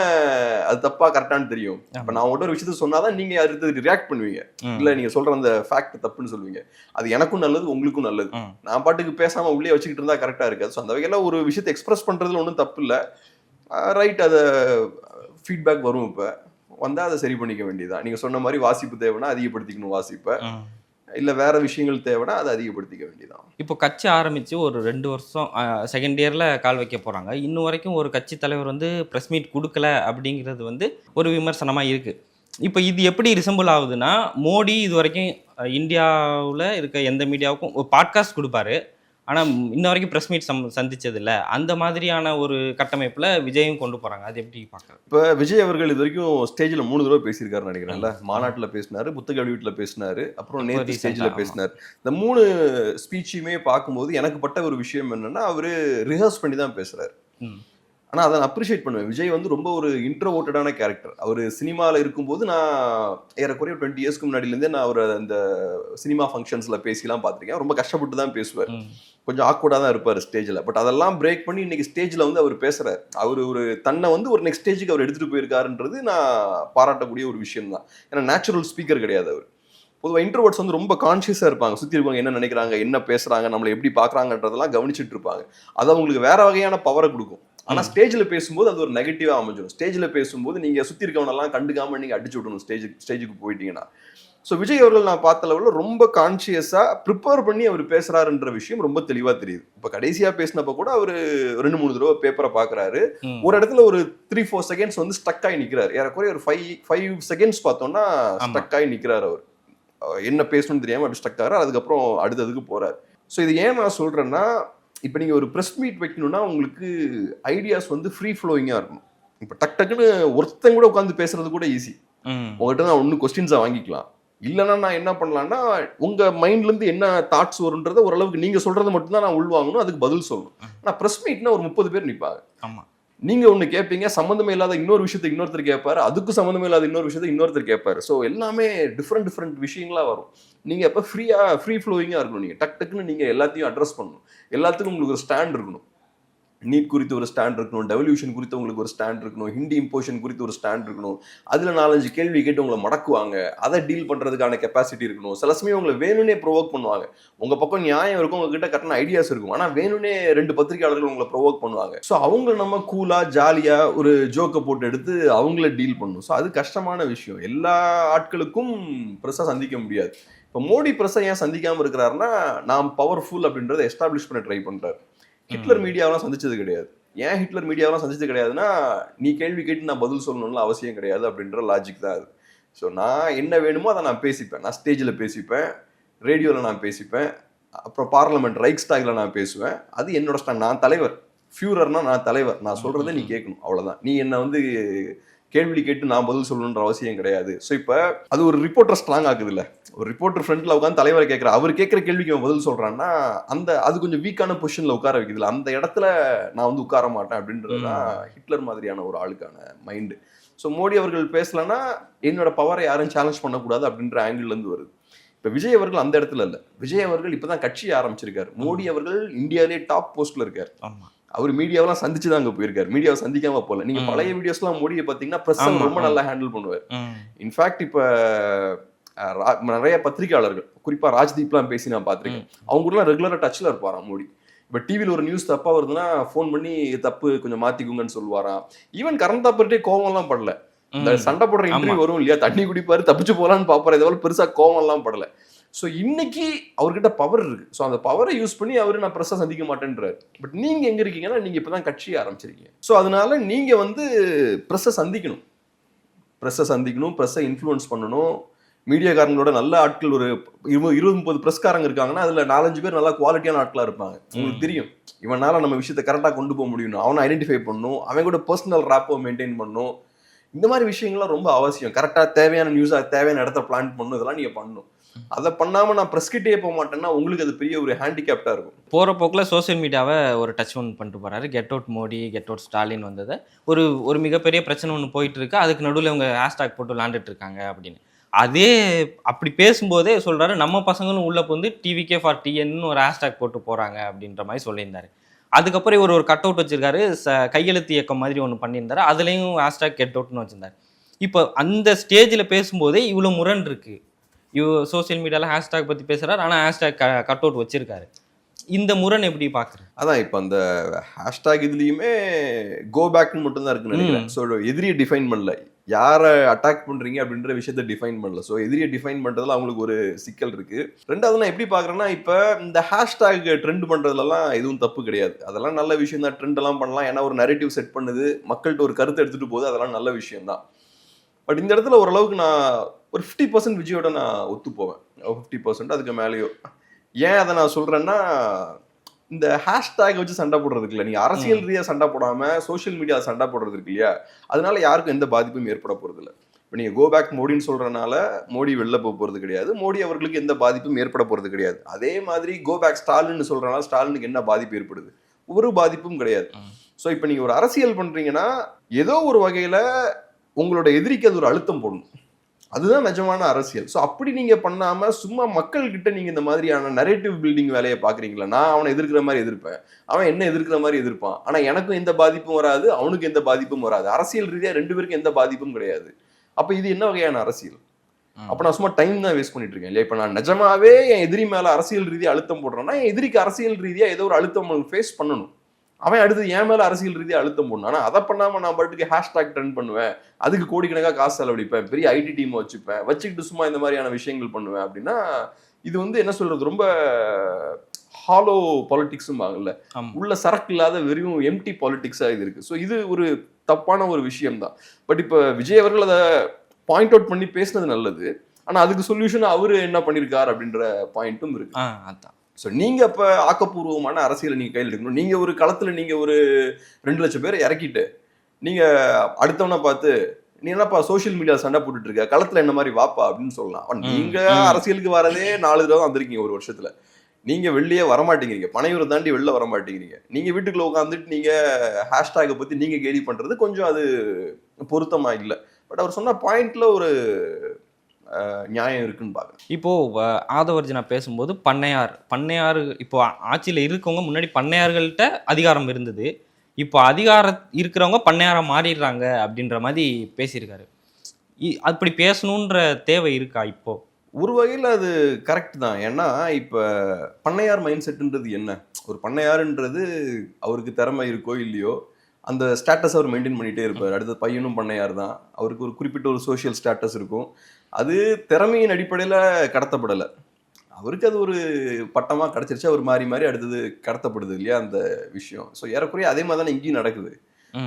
அது தப்பா கரெக்டானு தெரியும். இப்ப நான் உங்கள்கிட்ட ஒரு விஷயத்த சொன்னாதான் நீங்க அடுத்து ரியாக்ட் பண்ணுவீங்க, இல்ல நீங்க சொல்ற அந்த ஃபேக்ட் தப்புன்னு சொல்லுவீங்க. அது எனக்கும் நல்லது, உங்களுக்கும் நல்லது. நான் பாட்டுக்கு பேசாம உள்ளே வச்சுக்கிட்டு இருந்தா கரெக்டா இருக்காது. ஸோ அந்த வகையில ஒரு விஷயத்தை எக்ஸ்பிரஸ் பண்றதுல ஒன்றும் தப்பு இல்லை. ரைட், அதை ஃபீட்பேக் வரும். இப்போ வந்தா அதை சரி பண்ணிக்க வேண்டியதான். நீங்க சொன்ன மாதிரி வாசிப்பு தேவைன்னா அதிகப்படுத்திக்கணும் வாசிப்பை, இல்லை வேற விஷயங்கள் தேவைன்னா அதை அதிகப்படுத்திக்க வேண்டியதான். இப்போ கட்சி ஆரம்பித்து ஒரு 2 வருஷம் செகண்ட் இயரில் கால் வைக்க போகிறாங்க. இன்னும் வரைக்கும் ஒரு கட்சி தலைவர் வந்து ப்ரெஸ் மீட் கொடுக்கல அப்படிங்கிறது வந்து ஒரு விமர்சனமாக இருக்குது. இப்போ இது எப்படி ரிசம்பிள் ஆகுதுன்னா, மோடி இது வரைக்கும் இந்தியாவில் இருக்க எந்த மீடியாவுக்கும் ஒரு பாட்காஸ்ட் கொடுப்பாரு, ஆனால் இன்ன வரைக்கும் ப்ரெஸ் மீட் சந்திச்சது இல்லை. அந்த மாதிரியான ஒரு கட்டமைப்பில் விஜயும் கொண்டு போகிறாங்க. அது எப்படி பார்க்குறது? இப்போ விஜய் அவர்கள் இது வரைக்கும் ஸ்டேஜில் 3 தடவை பேசியிருக்காருன்னு நினைக்கிறேன்ல. மாநாட்டில் பேசினார், புத்தக வெளியீட்டில் பேசினார், அப்புறம் நேற்று ஸ்டேஜில் பேசினார். இந்த 3 ஸ்பீச்சுமே பார்க்கும்போது எனக்கு பட்ட ஒரு விஷயம் என்னன்னா, அவர் ரிஹர்ஸ் பண்ணி தான் பேசுகிறார். ஆனால் அதை நான் அப்ரிஷியேட் பண்ணுவேன். விஜய் வந்து ரொம்ப ஒரு இன்ட்ரோவர்ட்டடான கேரக்டர். அவர் சினிமாவில் இருக்கும்போது நான் ஏறக்குறைய 20 இயர்ஸ்க்கு முன்னாடிலேருந்தே நான் அவர் அந்த சினிமா ஃபங்க்ஷன்ஸில் பேசிலாம் பார்த்துருக்கேன். ரொம்ப கஷ்டப்பட்டு தான் பேசுவார், கொஞ்சம் ஆக்வர்டாக தான் இருப்பார் ஸ்டேஜில். பட் அதெல்லாம் பிரேக் பண்ணி இன்னைக்கு ஸ்டேஜில் வந்து அவர் பேசுகிறார். அவர் ஒரு தன்னை வந்து ஒரு நெக்ஸ்ட் ஸ்டேஜுக்கு அவர் எடுத்துகிட்டு போயிருக்காருன்றது நான் பாராட்டக்கூடிய ஒரு விஷயம் தான். ஏன்னா நேச்சுரல் ஸ்பீக்கர் கிடையாது அவர். பொதுவாக இன்ட்ரோவர்ட்ஸ் வந்து ரொம்ப கான்ஷியஸாக இருப்பாங்க, சுற்றி இருக்கவங்க என்ன நினைக்கிறாங்க, என்ன பேசுகிறாங்க, நம்மளை எப்படி பார்க்குறாங்கன்றதெல்லாம் கவனிச்சுட்டு இருப்பாங்க. அது அவங்களுக்கு வேற வகையான பவரை கொடுக்கும். ஆனால் ஸ்டேஜில் பேசும்போது அது ஒரு நெகட்டிவாக அமைஞ்சிடும். ஸ்டேஜில் பேசும்போது நீங்கள் சுற்றி இருக்கவனெல்லாம் கண்டுக்காமல் நீங்கள் அடிச்சு விடணும் ஸ்டேஜுக்கு போயிட்டீங்கன்னா. ஸோ விஜய் அவர்கள் நான் பார்த்த லெவலில் ரொம்ப கான்ஷியஸாக ப்ரிப்பேர் பண்ணி அவர் பேசுகிறாருன்ற விஷயம் ரொம்ப தெளிவாக தெரியுது. இப்போ கடைசியாக பேசினப்போ கூட அவர் 2-3 தடவை பேப்பரை பார்க்குறாரு. ஒரு இடத்துல ஒரு 3-4 செகண்ட்ஸ் வந்து ஸ்டக் ஆகி நிற்கிறார். ஏறக்குறைய ஒரு 5 செகண்ட்ஸ் பார்த்தோன்னா ஸ்டக் ஆகி நிற்கிறார். அவர் என்ன பேசணும்னு தெரியாமல் அப்படி ஸ்டக் ஆகிறார். அதுக்கப்புறம் அடுத்ததுக்கு போகிறார். ஸோ இது ஏன் நான் சொல்கிறேன்னா, இப்போ நீங்கள் ஒரு ப்ரெஸ் மீட் வைக்கணும்னா உங்களுக்கு ஐடியாஸ் வந்து ஃப்ரீ ஃப்ளோயிங்காக இருக்கணும். இப்போ டக்குன்னு ஒருத்தங்க கூட உட்காந்து பேசுறது கூட ஈஸி. உங்கள்கிட்ட நான் ஒன்று கொஸ்டின்ஸாக வாங்கிக்கலாம். இல்லைன்னா நான் என்ன பண்ணலான்னா, உங்கள் மைண்ட்லேருந்து என்ன தாட்ஸ் வருன்றதை ஓரளவுக்கு நீங்கள் சொல்கிறது மட்டும்தான் நான் உள்வாங்கணும், அதுக்கு பதில் சொல்லணும். ஆனால் ப்ரெஸ் மீட்னா ஒரு 30 பேர் நிற்பாங்க. ஆமாம், நீங்கள் ஒன்று கேட்பீங்க, சம்மந்தமே இல்லாத இன்னொரு விஷயத்தை இன்னொருத்தர் கேட்பாரு, அதுக்கு சம்மந்தமே இல்லாத இன்னொரு விஷயத்தை இன்னொருத்தர் கேட்பாரு. ஸோ எல்லாமே டிஃப்ரெண்ட் விஷயங்களாக வரும். நீங்கள் எப்போ ஃப்ரீ ஃப்ளோயிங்காக இருக்கணும். நீங்கள் டக்குன்னு நீங்கள் எல்லாத்தையும் அட்ரஸ் பண்ணணும். எல்லாத்துக்கும் உங்களுக்கு ஒரு ஸ்டாண்ட் இருக்கணும். நீட் குறித்து ஒரு ஸ்டாண்ட் இருக்கணும், டெவல்யூஷன் குறித்து உங்களுக்கு ஒரு ஸ்டாண்ட் இருக்கணும், ஹிந்தி இம்போஷன் குறித்து ஒரு ஸ்டாண்ட் இருக்கணும். அதில் 4-5 கேள்வி கேட்டு உங்களை மடக்குவாங்க, அதை டீல் பண்ணுறதுக்கான கெப்பாசிட்டி இருக்கணும். சில சமயம் உங்களை வேணும்னே ப்ரொவோக் பண்ணுவாங்க. உங்கள் பக்கம் நியாயம் இருக்கும், உங்ககிட்ட கரெக்டான ஐடியாஸ் இருக்கும், ஆனால் வேணும்னே 2 பத்திரிகையாளர்கள் உங்களை ப்ரொவோக் பண்ணுவாங்க. ஸோ அவங்கள நம்ம கூலாக ஜாலியாக ஒரு ஜோக்கை போட்டு எடுத்து அவங்கள டீல் பண்ணணும். ஸோ அது கஷ்டமான விஷயம். எல்லா ஆட்களுக்கும் ப்ரெஸ்ஸாக சந்திக்க முடியாது. இப்போ மோடி ப்ரெஸ்ஸை ஏன் சந்திக்காமல் இருக்கிறாருன்னா, நாம் பவர்ஃபுல் அப்படின்றத எஸ்டாப்ளிஷ் பண்ண ட்ரை பண்ணுறாரு. ஹிட்லர் மீடியாவெல்லாம் சந்திச்சது கிடையாது. ஏன் ஹிட்லர் மீடியாவெல்லாம் சந்திச்சது கிடையாதுன்னா, நீ கேள்வி கேட்டு நான் பதில் சொல்லணும்னு அவசியம் கிடையாது அப்படின்ற லாஜிக் தான் அது. ஸோ நான் என்ன வேணுமோ அதை நான் பேசிப்பேன். நான் ஸ்டேஜில் பேசிப்பேன், ரேடியோவில் நான் பேசிப்பேன், அப்புறம் பார்லமெண்ட் ரைக்ஸ்டாகில் நான் பேசுவேன். அது என்னோட ஸ்டாண்ட். நான் தலைவர், ஃபியூரர்னா நான் தலைவர், நான் சொல்கிறத நீ கேட்கணும், அவ்வளோதான். நீ என்னை வந்து கேள்வி கேட்டு நான் பதில் சொல்லணுன்ற அவசியம் கிடையாது. ஸோ இப்போ அது ஒரு ரிப்போர்ட்டர் ஸ்ட்ராங் ஆகுது இல்லை. ஒரு ரிப்போர்ட்டர் ஃப்ரண்ட்ல உட்காந்து தலைவரை கேட்கிற அவர் கேட்கிற கேள்விக்கு அவன் பதில் சொல்றான்னா அது கொஞ்சம் வீக்கான பொசிஷன்ல உட்கார வைக்குதுல, அந்த இடத்துல நான் வந்து உட்கார மாட்டேன் அப்படின்றதுதான் ஹிட்லர் மாதிரியான ஒரு ஆளுக்கான மைண்டு. ஸோ மோடி அவர்கள் பேசலன்னா என்னோட பவரை யாரும் சேலஞ்ச் பண்ணக்கூடாது அப்படின்ற ஆங்கிள் இருந்து வருது. இப்ப விஜய் அவர்கள் அந்த இடத்துல இல்ல. விஜய் அவர்கள் இப்பதான் கட்சி ஆரம்பிச்சிருக்காரு. மோடி அவர்கள் இந்தியாவிலே டாப் போஸ்ட்ல இருக்காரு. அவர் மீடியாவெல்லாம் சந்திச்சு தான் அங்க போயிருக்காரு. மீடியாவை சந்திக்காம போல. நீங்க பழைய வீடியோஸ்லாம் மோடியை பாத்தீங்கன்னா பிரஸ் ரொம்ப நல்லா ஹேண்டில் பண்ணுவார். இன்ஃபேக்ட் இப்ப நிறைய பத்திரிகையாளர்கள் குறிப்பா ராஜ்தீப்லாம் பேசி நான் பார்த்திருக்கேன். அவங்க கூட ரெகுலரா டச்ல இருப்பாராம் மோடி. இப்ப டிவில ஒரு நியூஸ் தப்பா வருதுன்னா ஃபோன் பண்ணி தப்பு கொஞ்சம் மாத்திக்குங்கன்னு சொல்லுவாராம். ஈவன் கரண்ட் தாப்பர்ட்டே கோவம் எல்லாம் படல. இந்த சண்டை போடுற இன்டர்வியூ வரும் இல்லையா, தண்ணி குடிப்பாரு தப்பிச்சு போலான்னு பாப்பாரு, எதாவது பெருசா கோவம் எல்லாம் படல. ஸோ இன்னைக்கு அவர்கிட்ட பவர் இருக்கு. ஸோ அந்த பவரை யூஸ் பண்ணி அவரு நான் பிரஸ்ஸை சந்திக்க மாட்டேன்றாரு. பட் நீங்க எங்க இருக்கீங்கன்னா நீங்க இப்பதான் கட்சி ஆரம்பிச்சிருக்கீங்க. ஸோ அதனால நீங்க வந்து பிரஸ்ஸை சந்திக்கணும், பிரஸ்ஸை இன்ஃப்ளூயன்ஸ் பண்ணணும். மீடியாக்காரங்களோட நல்ல ஆட்கள் ஒரு 20-30 பிரஸ்காரங்க இருக்காங்கன்னா அதுல 4-5 பேர் நல்லா குவாலிட்டியான ஆட்களா இருப்பாங்க. உங்களுக்கு தெரியும் இவனால நம்ம விஷயத்த கரெக்டா கொண்டு போக முடியும், அவனை ஐடென்டிஃபை பண்ணணும், அவன் கூட பர்சனல் ராப்போ மெயின்டைன் பண்ணணும். இந்த மாதிரி விஷயங்கள்லாம் ரொம்ப அவசியம். கரெக்டா தேவையான நியூஸா தேவையான இடத்த பிளான் பண்ணணும், இதெல்லாம் நீங்க பண்ணணும். அதை பண்ணாம நான் பிரஸ்கிட்டே போக மாட்டேன்னா உங்களுக்கு அது பெரிய ஒரு ஹேண்டிகேப்டா இருக்கும். போற போக்கில் சோசியல் மீடியாவை ஒரு டச் ஒன் பண்ணிட்டு போறாரு. Get out Modi, get out Stalin வந்தது ஒரு மிகப்பெரிய பிரச்சனை ஒன்று போயிட்டு இருக்கு. அதுக்கு நடுவில் இவங்க ஹேஷ்டாக் போட்டு விளாண்டுட்டு இருக்காங்க அப்படின்னு. அதே அப்படி பேசும்போதே சொல்றாரு, நம்ம பசங்களும் உள்ள வந்து டிவிகே ஃபார் டிஎன்னு ஒரு ஹேஷ்டாக் போட்டு போறாங்க அப்படின்ற மாதிரி சொல்லியிருந்தாரு. அதுக்கப்புறம் இவர் ஒரு கட் அவுட் வச்சிருக்காரு, கையெழுத்து இயக்கம் மாதிரி ஒன்று பண்ணியிருந்தாரு. அதுலேயும் ஹேஷ்டாக் கெட் அவுட்னு வச்சிருந்தாரு. இப்போ அந்த ஸ்டேஜில் பேசும்போதே இவ்வளோ முரண் இருக்கு. சோசியல் மீடியாவில் ஹேஷ்டாக் பற்றி பேசுகிறார், ஆனால் ஹேஷ்டாக் கட் அவுட் வச்சிருக்காரு. இந்த முரண் எப்படி பார்க்குறேன்? அதான் இப்போ அந்த ஹேஷ்டாக் இதுலேயுமே கோ பேக்னு மட்டும்தான் இருக்குன்னு நினைக்கிறேன். ஸோ எதிரியை டிஃபைன் பண்ணல, யாரை அட்டாக் பண்ணுறீங்க அப்படின்ற விஷயத்த டிஃபைன் பண்ணல. ஸோ எதிரியை டிஃபைன் பண்ணுறதுல அவங்களுக்கு ஒரு சிக்கல் இருக்கு. ரெண்டாவது நான் எப்படி பார்க்குறேன்னா, இப்போ இந்த ஹேஷ்டாக் ட்ரெண்ட் பண்ணுறதுலாம் எதுவும் தப்பு கிடையாது. அதெல்லாம் நல்ல விஷயம் தான், ட்ரெண்ட் எல்லாம் பண்ணலாம். ஏன்னா ஒரு நரேட்டிவ் செட் பண்ணுது, மக்கள்கிட்ட ஒரு கருத்தை எடுத்துகிட்டு போகுது, அதெல்லாம் நல்ல விஷயம் தான். பட் இந்த இடத்துல ஓரளவுக்கு நான் ஒரு 50% விஜயோட நான் ஒத்து போவேன், 50% அதுக்கு மேலேயோ. ஏன் அதை நான் சொல்றேன்னா, இந்த ஹேஷ்டாக் வச்சு சண்டை போடுறதுக்கு இல்லை, நீங்க அரசியல் ரீதியாக சண்டை போடாம சோசியல் மீடியா சண்டை போடுறது இருக்கு இல்லையா, அதனால யாருக்கும் எந்த பாதிப்பும் ஏற்பட போறது இல்லை. இப்போ நீங்க கோ பேக் மோடின்னு சொல்றதுனால மோடி வெளில போக போறது கிடையாது, மோடி அவர்களுக்கு எந்த பாதிப்பும் ஏற்பட போறது கிடையாது. அதே மாதிரி கோ பேக் ஸ்டாலின் சொல்றதுனால ஸ்டாலினுக்கு என்ன பாதிப்பு ஏற்படுது? ஒரு பாதிப்பும் கிடையாது. ஸோ இப்போ நீங்க ஒரு அரசியல் பண்றீங்கன்னா ஏதோ ஒரு வகையில உங்களோட எதிரிக்கு அது ஒரு அழுத்தம் போடணும், அதுதான் நிஜமான அரசியல். ஸோ அப்படி நீங்க பண்ணாம சும்மா மக்கள் கிட்ட நீங்க இந்த மாதிரியான நரேட்டிவ் பில்டிங் வேலையை பாக்குறீங்களா, நான் அவனை எதிர்க்கிற மாதிரி எதிர்ப்பேன், அவன் என்ன எதிர்க்கிற மாதிரி எதிர்ப்பான், ஆனா எனக்கும் எந்த பாதிப்பும் வராது, அவனுக்கு எந்த பாதிப்பும் வராது, அரசியல் ரீதியா 2 பேருக்கும் எந்த பாதிப்பும் கிடையாது. அப்ப இது என்ன வகையான அரசியல்? அப்ப நான் சும்மா டைம் தான் வேஸ்ட் பண்ணிட்டு இருக்கேன் இல்லையா? இப்ப நான் நிஜமாவே என் எதிரி மேல அரசியல் ரீதியா அழுத்தம் போடுறேன்னா என் எதிரிக்கு அரசியல் ரீதியா ஏதோ ஒரு அழுத்தம் ஃபேஸ் பண்ணணும். அவன் அடுத்து என் மேல அரசியல் ரீதியா அழுத்தம் போடணும். ஆனா அதை பண்ணாம நான் பாட்டுக்கு ஹேஷ்டாக் ட்ரெண்ட் பண்ணுவேன், அதுக்கு கோடிக்கணக்காக காசு செலவழிப்பேன், பெரிய ஐடி டீம் வச்சுக்கிட்டு சும்மா இந்த மாதிரியான விஷயங்கள் பண்ணுவேன் அப்படின்னா இது வந்து என்ன சொல்றது, ரொம்ப ஹாலோ பாலிடிக்ஸும் ஆகல, உள்ள சரக்கு இல்லாத வெறும் எம்டி பாலிடிக்ஸா இது இருக்கு. ஸோ இது ஒரு தப்பான ஒரு விஷயம் தான். பட் இப்ப விஜய் அவர்கள் அதை பாயிண்ட் அவுட் பண்ணி பேசினது நல்லது. ஆனா அதுக்கு சொல்யூஷன் அவரு என்ன பண்ணிருக்காரு அப்படின்ற பாயிண்ட்டும் இருக்கு. அதான். ஸோ நீங்க இப்ப ஆக்கப்பூர்வமான அரசியலை நீங்க கையில் எடுக்கணும். நீங்க ஒரு களத்துல நீங்க ஒரு 2 லட்சம் பேரை இறக்கிட்டு நீங்க அடுத்தவனை பார்த்து நீ என்னப்பா சோசியல் மீடியா சண்டை போட்டுட்டு இருக்க, களத்துல என்ன மாதிரி வாப்பா அப்படின்னு சொல்லலாம். நீங்க அரசியலுக்கு வரதே 4 தடவை வந்திருக்கீங்க ஒரு வருஷத்துல, நீங்க வெளியே வரமாட்டேங்கிறீங்க, பனையூரை தாண்டி வெளில வர மாட்டேங்கிறீங்க. நீங்க வீட்டுக்குள்ள உட்காந்துட்டு நீங்க ஹேஷ்டாகை பத்தி நீங்க கேலி பண்றது கொஞ்சம் அது பொருத்தமா இல்லை. பட் அவர் சொன்ன பாயிண்ட்ல ஒரு நியாயம் இருக்குன்னு பாக்குறேன். இப்போ ஆதவர்ஜனா பேசும்போது பண்ணையார் இப்போ ஆட்சியில் இருக்கவங்க முன்னாடி பண்ணையார்கள்ட்ட அதிகாரம் இருந்தது, இப்போ அதிகாரம் இருக்கிறவங்க பண்ணையாரா மாறிடுறாங்க அப்படின்ற மாதிரி பேசியிருக்காரு. அப்படி பேசணுன்ற தேவை இருக்கா? இப்போ ஒரு வகையில் அது கரெக்ட் தான். ஏன்னா இப்போ பண்ணையார் மைண்ட் செட்டுன்றது என்ன, ஒரு பண்ணையாருன்றது அவருக்கு திறமை இருக்கோ இல்லையோ அந்த ஸ்டேட்டஸ் அவர் மெயின்டைன் பண்ணிகிட்டே இருப்பார். அடுத்த பையனும் பண்ணையார் தான், அவருக்கு ஒரு குறிப்பிட்ட ஒரு சோஷியல் ஸ்டேட்டஸ் இருக்கும். அது திறமையின் அடிப்படையில் கடத்தப்படலை, அவருக்கு அது ஒரு பட்டமாக கிடச்சிருச்சு, அவர் மாறி மாறி அடுத்தது கடத்தப்படுது இல்லையா அந்த விஷயம். ஸோ ஏறக்குறைய அதே மாதிரி தான் இங்கேயும் நடக்குது.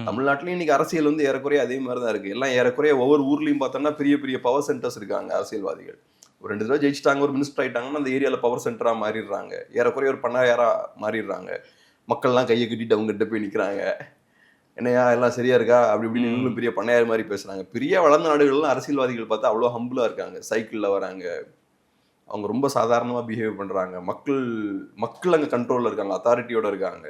தமிழ்நாட்டிலையும் இன்னைக்கு அரசியல் வந்து ஏறக்குறைய அதே மாதிரி தான் இருக்குது. எல்லாம் ஏறக்குறைய ஒவ்வொரு ஊர்லேயும் பார்த்தோம்னா பெரிய பெரிய பவர் சென்டர்ஸ் இருக்காங்க. அரசியல்வாதிகள் ஒரு 2 தடவை ஜெயிச்சிட்டாங்க, ஒரு மினிஸ்டர் ஆகிட்டாங்கன்னா அந்த ஏரியாவில் பவர் சென்டராக மாறிடுறாங்க, ஏறக்குறைய ஒரு பண்ணையாராக மாறிடுறாங்க. மக்கள்லாம் கையை கட்டிட்டு அவங்ககிட்ட போய் நிற்கிறாங்க, என்னையா எல்லாம் சரியா இருக்கா அப்படி இப்படின்னு இன்னும் பெரிய பண்ணையார் மாதிரி பேசுறாங்க. பெரிய வளர்ந்த நாடுகள்லாம் அரசியல்வாதிகள் பார்த்தா அவ்வளோ ஹம்பிளா இருக்காங்க, சைக்கிளில் வராங்க, அவங்க ரொம்ப சாதாரணமாக பிஹேவ் பண்ணுறாங்க. மக்கள் அங்கே கண்ட்ரோலில் இருக்காங்க, அத்தாரிட்டியோட இருக்காங்க,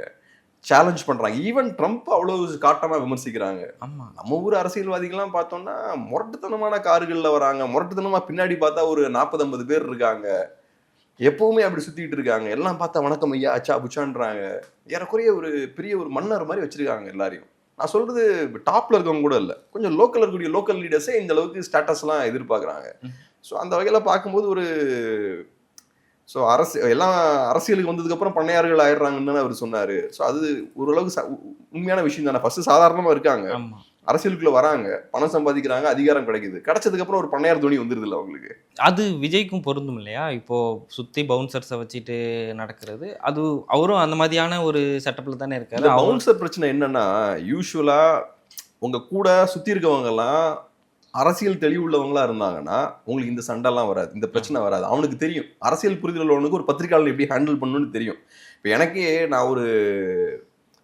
சேலஞ்ச் பண்ணுறாங்க. ஈவன் ட்ரம்ப் அவ்வளோ காட்டமாக விமர்சிக்கிறாங்க. ஆமாம். நம்ம ஊர் அரசியல்வாதிகள்லாம் பார்த்தோம்னா முரட்டுத்தனமான கார்களில் வராங்க, முரட்டுத்தனமாக பின்னாடி பார்த்தா ஒரு 40-50 பேர் இருக்காங்க, எப்பவுமே அப்படி சுற்றிட்டு இருக்காங்க. எல்லாம் பார்த்தா வணக்கம் ஐயா அச்சா புச்சான்றாங்க. ஏறக்குறைய ஒரு பெரிய ஒரு மன்னர் மாதிரி வச்சிருக்காங்க எல்லாரையும். நான் சொல்றது டாப்ல இருக்கவங்க கூட இல்லை, கொஞ்சம் லோக்கல் இருக்கக்கூடிய லோக்கல் லீடர்ஸே இந்த அளவுக்கு ஸ்டேட்டஸ்லாம் எதிர்பார்க்குறாங்க. ஸோ அந்த வகையில் பார்க்கும்போது ஒரு ஸோ எல்லாம் அரசியலுக்கு வந்ததுக்கப்புறம் பண்ணையார்கள் ஆயிடுறாங்கன்னு அவர் சொன்னார். ஸோ அது ஓரளவுக்கு உண்மையான விஷயம் தானே. ஃபர்ஸ்ட் சாதாரணமாக இருக்காங்க, அரசியலுக்குள்ள வராங்க, பணம் சம்பாதிக்கிறாங்க, அதிகாரம் கிடைக்குது, கிடைச்சதுக்கப்புறம் ஒரு பண்ணையார் துணி வந்துருது இல்லை அவங்களுக்கு. அது விஜய்க்கும் பொருந்தும் இல்லையா? இப்போ சுற்றி பவுன்சர்ஸை வச்சுட்டு நடக்கிறது, அது அவரும் அந்த மாதிரியான ஒரு செட்டப்பில் தானே இருக்காரு. பவுன்சர் பிரச்சனை என்னன்னா, யூஸ்வலாக உங்கள் கூட சுற்றி இருக்கவங்கெல்லாம் அரசியல் தெளிவுள்ளவங்களா இருந்தாங்கன்னா உங்களுக்கு இந்த சண்டைலாம் வராது, இந்த பிரச்சனை வராது. அவனுக்கு தெரியும் அரசியல் புரிதல் உள்ளவனுக்கு ஒரு பத்திரிகையாளர் எப்படி ஹேண்டில் பண்ணணும்னு தெரியும். இப்போ எனக்கே நான் ஒரு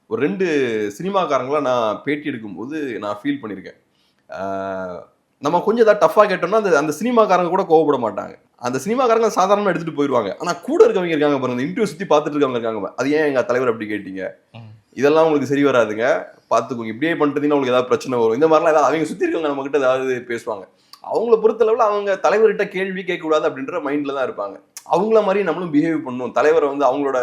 2 சினிமாக்காரங்களா நான் பேட்டி எடுக்கும்போது நான் ஃபீல் பண்ணியிருக்கேன். நம்ம கொஞ்சம் ஏதாவது டஃப்பாக கேட்டோம்னா அந்த சினிமாக்காரங்க கூட கோவப்பட மாட்டாங்க. அந்த சினிமாக்காரங்க சாதாரணமாக எடுத்துகிட்டு போயிடுவாங்க. ஆனால் கூட இருக்கவங்க இருக்காங்க பாருங்க, இன்டர்வியூ சுற்றி பார்த்துட்டு இருக்கவங்க இருக்காங்க, அது ஏன் எங்கள் தலைவர் அப்படி கேட்டீங்க, இதெல்லாம் உங்களுக்கு சரி வராதுங்க, பார்த்துக்கோங்க, இப்படியே பண்ணிட்டீங்கன்னா உங்களுக்கு ஏதாவது பிரச்சனை வரும், இந்த மாதிரிலாம் ஏதாவது அவங்க சுற்றி இருக்கவங்க நம்மகிட்ட ஏதாவது பேசுவாங்க. அவங்கள பொறுத்தளவில் அவங்க தலைவர்கிட்ட கேள்வி கேட்கக்கூடாது அப்படின்ற மைண்டில் தான் இருப்பாங்க. அவங்கள மாதிரி நம்மளும் பிஹேவ் பண்ணணும், தலைவரை வந்து அவங்களோட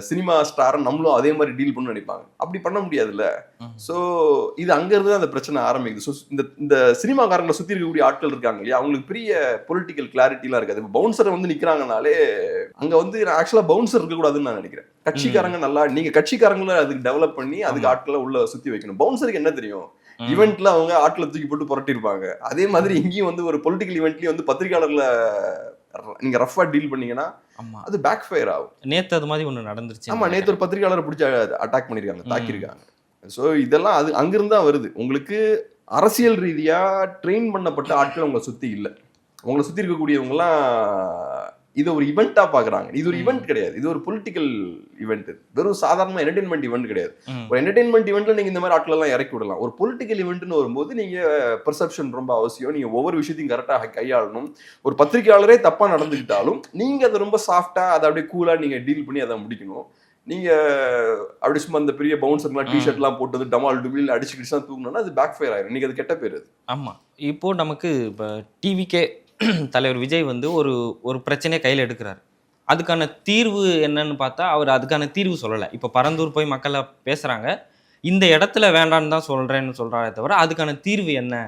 சினிமா ஸ்டாரை நம்மளும் அதே மாதிரி டீல் பண்ணணும்னு நினைப்பாங்க. அப்படி பண்ண முடியாதுல்ல. ஸோ இது அங்கேருந்து தான் அந்த பிரச்சனை ஆரம்பிக்குது. ஸோ இந்த சினிமாக்காரங்களை சுற்றி இருக்கக்கூடிய ஆட்கள் இருக்காங்க இல்லையா, அவங்களுக்கு பெரிய பொலிட்டிக்கல் கிளாரிட்டிலாம் இருக்காது. இப்போ பவுன்சரை வந்து நிற்கிறாங்கனாலே அங்கே வந்து ஆக்சுவலாக பவுன்சர் இருக்கக்கூடாதுன்னு நான் நினைக்கிறேன். கட்சிக்காரங்க நல்லா, நீங்கள் கட்சிக்காரங்களை அதுக்கு டெவலப் பண்ணி அதுக்கு ஆட்களை உள்ள சுற்றி வைக்கணும். பவுன்சருக்கு என்ன தெரியும், ஈவெண்ட்ல அவங்க ஆட்களை தூக்கி போட்டு புரட்டிருப்பாங்க. அதே மாதிரி இங்கேயும் வந்து ஒரு பொலிட்டிக்கல் ஈவெண்ட்லயும் வந்து பத்திரிகையாளர்களை நீங்க ரஃபா டீல் பண்ணீங்கன்னா அது பேக் ஃபயர் ஆகும். நேத்து அது மாதிரி ஒன்று நடந்துருச்சு. ஆமா, நேத்து ஒரு பத்திரிகையாளரை பிடிச்சி அட்டாக் பண்ணிருக்காங்க, தாக்கியிருக்காங்க. ஸோ இதெல்லாம் அது அங்கிருந்து தான் வருது. உங்களுக்கு அரசியல் ரீதியா ட்ரெயின் பண்ணப்பட்ட ஆட்கள் உங்களை சுத்தி இல்லை. உங்களை சுத்தி இருக்கக்கூடியவங்கலாம் இது ஒரு இவெண்டா பாக்குறாங்க. இது ஒரு இவெண்ட் கிடையாது, இது ஒரு பொலிட்டிக்கல் இவெண்ட். வெறும் சாதாரண என்டர்டைன்மெண்ட் இவெண்ட் கிடையாது. ஒரு என்டர்டைன்மெண்ட் இவெண்ட்ல நீங்க இந்த மாதிரி ஆட்கள் எல்லாம் இறக்கி விடலாம். ஒரு பொலிட்டிக்கல் இவெண்ட்னு வரும்போது நீங்க பெர்செப்ஷன் ரொம்ப அவசியம். நீங்க ஒவ்வொரு விஷயத்தையும் கரெக்டா கையாளணும். ஒரு பத்திரிகையாளரே தப்பா நடந்துக்கிட்டாலும் நீங்க அதை ரொம்ப சாஃப்டா அதை அப்படியே கூலா நீங்க டீல் பண்ணி அதை முடிக்கணும். நீங்க அப்படி சும்மா அந்த பெரிய பவுன்சர்லாம் டிஷர்ட்லாம் போட்டு வந்து டமால் டுபில் அடிச்சுக்கிட்டு தான் தூக்கணும்னா அது பேக் ஃபயர் ஆயிரும். இன்னைக்கு அது கெட்ட பேர். அது ஆமா. இப்போ நமக்கு இப்போ டிவிக்கே தலைவர் விஜய் வந்து ஒரு பிரச்சனையை கையில் எடுக்கிறார். அதுக்கான தீர்வு என்னன்னு பார்த்தா அவர் அதுக்கான தீர்வு சொல்லலை. இப்போ பரந்தூர் போய் மக்களை பேசுகிறாங்க, இந்த இடத்துல வேண்டான்னு தான் சொல்கிறேன்னு சொல்கிறாரே தவிர அதுக்கான தீர்வு என்ன,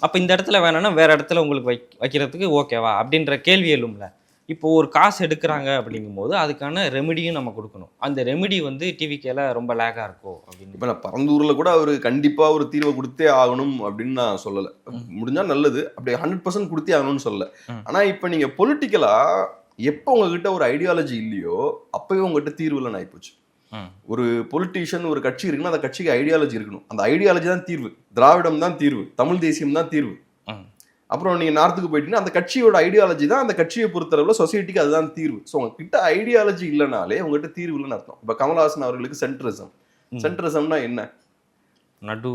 அப்போ இந்த இடத்துல வேணான்னா வேறு இடத்துல உங்களுக்கு வைக்கிறதுக்கு ஓகேவா அப்படின்ற கேள்வி எழும்ல. இப்போ ஒரு காசு எடுக்கிறாங்க அப்படிங்கும்போது அதுக்கான ரெமிடியும் நம்ம கொடுக்கணும். அந்த ரெமிடி வந்து டிவிக்கேல ரொம்ப லேக்காக இருக்கும் அப்படின்னு. இப்போ நான் பரந்தூரில் கூட அவர் கண்டிப்பாக ஒரு தீர்வை கொடுத்தே ஆகணும் அப்படின்னு நான் சொல்லலை. முடிஞ்சால் நல்லது, அப்படி 100% கொடுத்தே ஆகணும்னு சொல்லலை. ஆனால் இப்போ நீங்கள் பொலிட்டிக்கலாக எப்போ உங்ககிட்ட ஒரு ஐடியாலஜி இல்லையோ அப்போவே உங்ககிட்ட தீர்வு இல்லைன்னு ஆகிப்போச்சு. ஒரு பொலிட்டீஷியன் ஒரு கட்சி இருக்குன்னா அந்த கட்சிக்கு ஐடியாலஜி இருக்கணும். அந்த ஐடியாலஜி தான் தீர்வு. திராவிடம் தான் தீர்வு, தமிழ் தேசியம் தான் தீர்வு. அப்புறம் நீங்கள் நார்த்துக்கு போயிட்டீங்கன்னா அந்த கட்சியோட ஐடியாலஜி தான் அந்த கட்சியை பொறுத்தளவில் சொசைட்டிக்கு அதுதான் தீர்வு. ஸோ உங்ககிட்ட ஐடியாலஜி இல்லைனாலே உங்ககிட்ட தீர்வு இல்லைன்னு அர்த்தம். இப்போ கமல்ஹாசன் அவர்களுக்கு சென்ட்ரிசம்னா என்ன, நடு,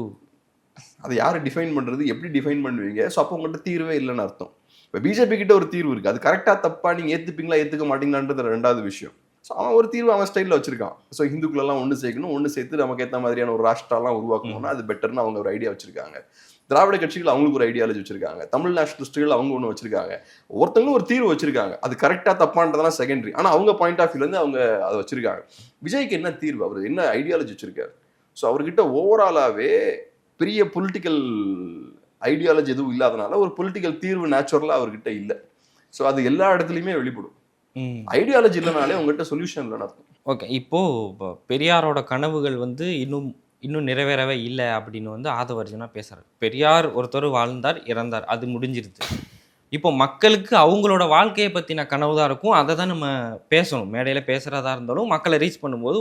அதை யார் டிஃபைன் பண்ணுறது, எப்படி டிஃபைன் பண்ணுவீங்க? ஸோ அப்போ உங்கள்கிட்ட தீர்வே இல்லைன்னு அர்த்தம். இப்போ பிஜேபி கிட்ட ஒரு தீர்வு இருக்குது, அது கரெக்டாக தப்பா நீங்கள் ஏற்றுப்பீங்களா ஏற்றுக்க மாட்டீங்களான்றது 2வது விஷயம். ஸோ அவன் ஒரு தீர்வு அவன் ஸ்டைலில் வச்சிருக்கான். ஸோ ஹிந்துக்களெல்லாம் ஒன்று சேர்க்கணும், ஒன்று சேர்த்து நமக்கு ஏற்ற மாதிரியான ஒரு ராஷ்டிராலாம் உருவாக்கணும்னா அது பெட்டர்னு அவங்க ஒரு ஐடியா வச்சிருக்காங்க. திராவிட கட்சிகள் அவங்களுக்கு ஒரு ஐடியாலஜி வச்சிருக்காங்க, தமிழ் நேஷனலிஸ்டுகள் அவங்க ஒன்று வச்சிருக்காங்க. ஒருத்தவங்களும் ஒரு தீர்வு வச்சிருக்காங்க, அது கரெக்டாக தப்பான்றதெல்லாம் செகண்டரி. ஆனால் அவங்க பாயிண்ட் ஆஃப் வியூலேருந்து அவங்க அதை வச்சிருக்காங்க. விஜய்க்கு என்ன தீர்வு, அவர் என்ன ஐடியாலஜி வச்சிருக்காரு? ஸோ அவர்கிட்ட ஓவராலாகவே பெரிய பொலிட்டிக்கல் ஐடியாலஜி எதுவும் இல்லாதனால ஒரு பொலிட்டிக்கல் தீர்வு நேச்சுரலாக அவர்கிட்ட இல்லை. ஸோ அது எல்லா இடத்துலையுமே வெளிப்படும். ஐடியாலஜி இல்லைனாலே உங்ககிட்ட சொல்யூஷன் இல்லைன்னு அர்த்தம். ஓகே. இப்போது பெரியாரோட கனவுகள் வந்து இன்னும் நிறைவேறவே இல்லை அப்படின்னு வந்து ஆதவர்ஜுனா பேசுகிறார். பெரியார் ஒருத்தர் வாழ்ந்தார், இறந்தார், அது முடிஞ்சிருது. இப்போ மக்களுக்கு அவங்களோட வாழ்க்கையை பற்றின கனவு தான் இருக்கும், அதை தான் நம்ம பேசணும். மேடையில் பேசுகிறதா இருந்தாலும் மக்களை ரீச் பண்ணும்போது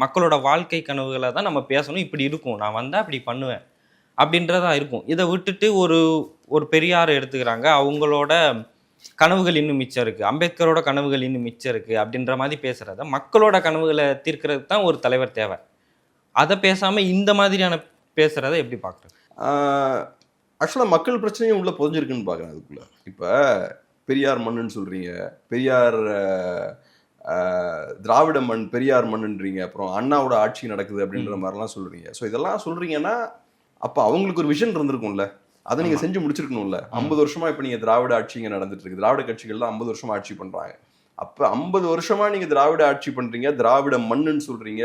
மக்களோட வாழ்க்கை கனவுகளை தான் நம்ம பேசணும். இப்படி இருக்கும், நான் வந்தால் இப்படி பண்ணுவேன் அப்படின்றதா இருக்கும். இதை விட்டுட்டு ஒரு பெரியார் எடுத்துக்கிறாங்க, அவங்களோட கனவுகள் இன்னும் மிச்சம் இருக்குது, அம்பேத்கரோட கனவுகள் இன்னும் மிச்சம் இருக்குது அப்படின்ற மாதிரி பேசுகிறத, மக்களோட கனவுகளை தீர்க்கிறது தான் ஒரு தலைவர் தேவை. அதை பேசாமல் இந்த மாதிரியான பேசுகிறத எப்படி பார்க்குறது? ஆக்சுவலாக மக்கள் பிரச்சனையும் உள்ள புரிஞ்சிருக்குன்னு பார்க்குறேன் அதுக்குள்ள. இப்போ பெரியார் மண்ணுன்னு சொல்றீங்க, பெரியார் திராவிட மண், பெரியார் மண்ணுன்றீங்க, அப்புறம் அண்ணாவோட ஆட்சி நடக்குது அப்படின்ற மாதிரிலாம் சொல்றீங்க. ஸோ இதெல்லாம் சொல்றீங்கன்னா அப்போ அவங்களுக்கு ஒரு விஷன் இருந்திருக்கும்ல, அதை நீங்க செஞ்சு முடிச்சிருக்கணும்ல. 50 வருஷமா இப்போ நீங்க திராவிட ஆட்சி இங்கே நடந்துட்டு இருக்கு, திராவிட கட்சிகள் தான் 50 வருஷமா ஆட்சி பண்றாங்க. அப்போ 50 வருஷமா நீங்க திராவிட ஆட்சி பண்றீங்க, திராவிட மண்ணுன்னு சொல்றீங்க,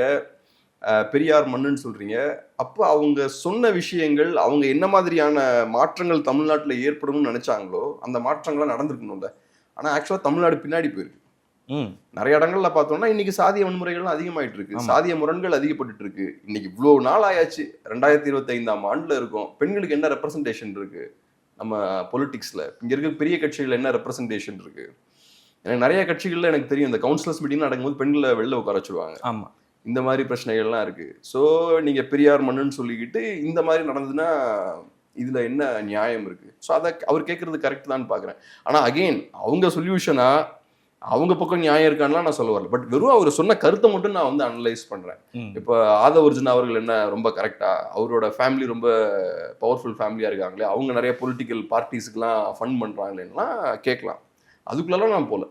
பெரியார் மண்ணுன்னு சொல்றீங்க. அப்போ அவங்க சொன்ன விஷயங்கள், அவங்க என்ன மாதிரியான மாற்றங்கள் தமிழ்நாட்டில் ஏற்படும்னு நினைச்சாங்களோ அந்த மாற்றங்கள்லாம் நடந்திருக்கணும்ல. ஆனா ஆக்சுவலா தமிழ்நாடு பின்னாடி போயிருக்கு. நிறைய இடங்கள்ல பார்த்தோம்னா இன்னைக்கு சாதிய வன்முறைகள்லாம் அதிகமாயிட்டு இருக்கு, சாதிய முரண்கள் அதிகப்பட்டு இருக்கு. இன்னைக்கு இவ்வளவு நாள் ஆயாச்சு, 2025ஆம் ஆண்டுல இருக்கும். பெண்களுக்கு என்ன ரெப்ரசன்டேஷன் இருக்கு நம்ம பொலிட்டிக்ஸ்ல? இங்க இருக்க பெரிய கட்சிகள் என்ன ரெப்ரசன்டேஷன் இருக்கு? எனக்கு நிறைய கட்சிகள்ல எனக்கு தெரியும், இந்த கவுன்சிலர்ஸ் மீட்டிங் நடக்கும்போது பெண்களை வெளில உட்கார வச்சிருவாங்க. ஆமா, இந்த மாதிரி பிரச்சனைகள்லாம் இருக்கு. ஸோ நீங்க பெரியார் மண்ணுன்னு சொல்லிக்கிட்டு இந்த மாதிரி நடந்ததுன்னா இதுல என்ன நியாயம் இருக்கு? ஸோ அதை அவர் கேட்கறது கரெக்ட் தான் பாக்குறேன். ஆனா அகெயின் அவங்க சொல்யூஷனா அவங்க பக்கம் நியாயம் இருக்கான்லாம் நான் சொல்ல வரல. பட் வெறும் அவர் சொன்ன கருத்தை மட்டும் நான் வந்து அனலைஸ் பண்றேன். இப்போ ஆதவர்ஜுன் அவர்கள் என்ன ரொம்ப கரெக்டா, அவரோட ஃபேமிலி ரொம்ப பவர்ஃபுல் ஃபேமிலியா இருக்காங்களே, அவங்க நிறைய பொலிட்டிக்கல் பார்ட்டிஸ்க்குலாம் ஃபண்ட் பண்றாங்களேன்னா கேட்கலாம். அதுக்குள்ளலாம் நான் போல.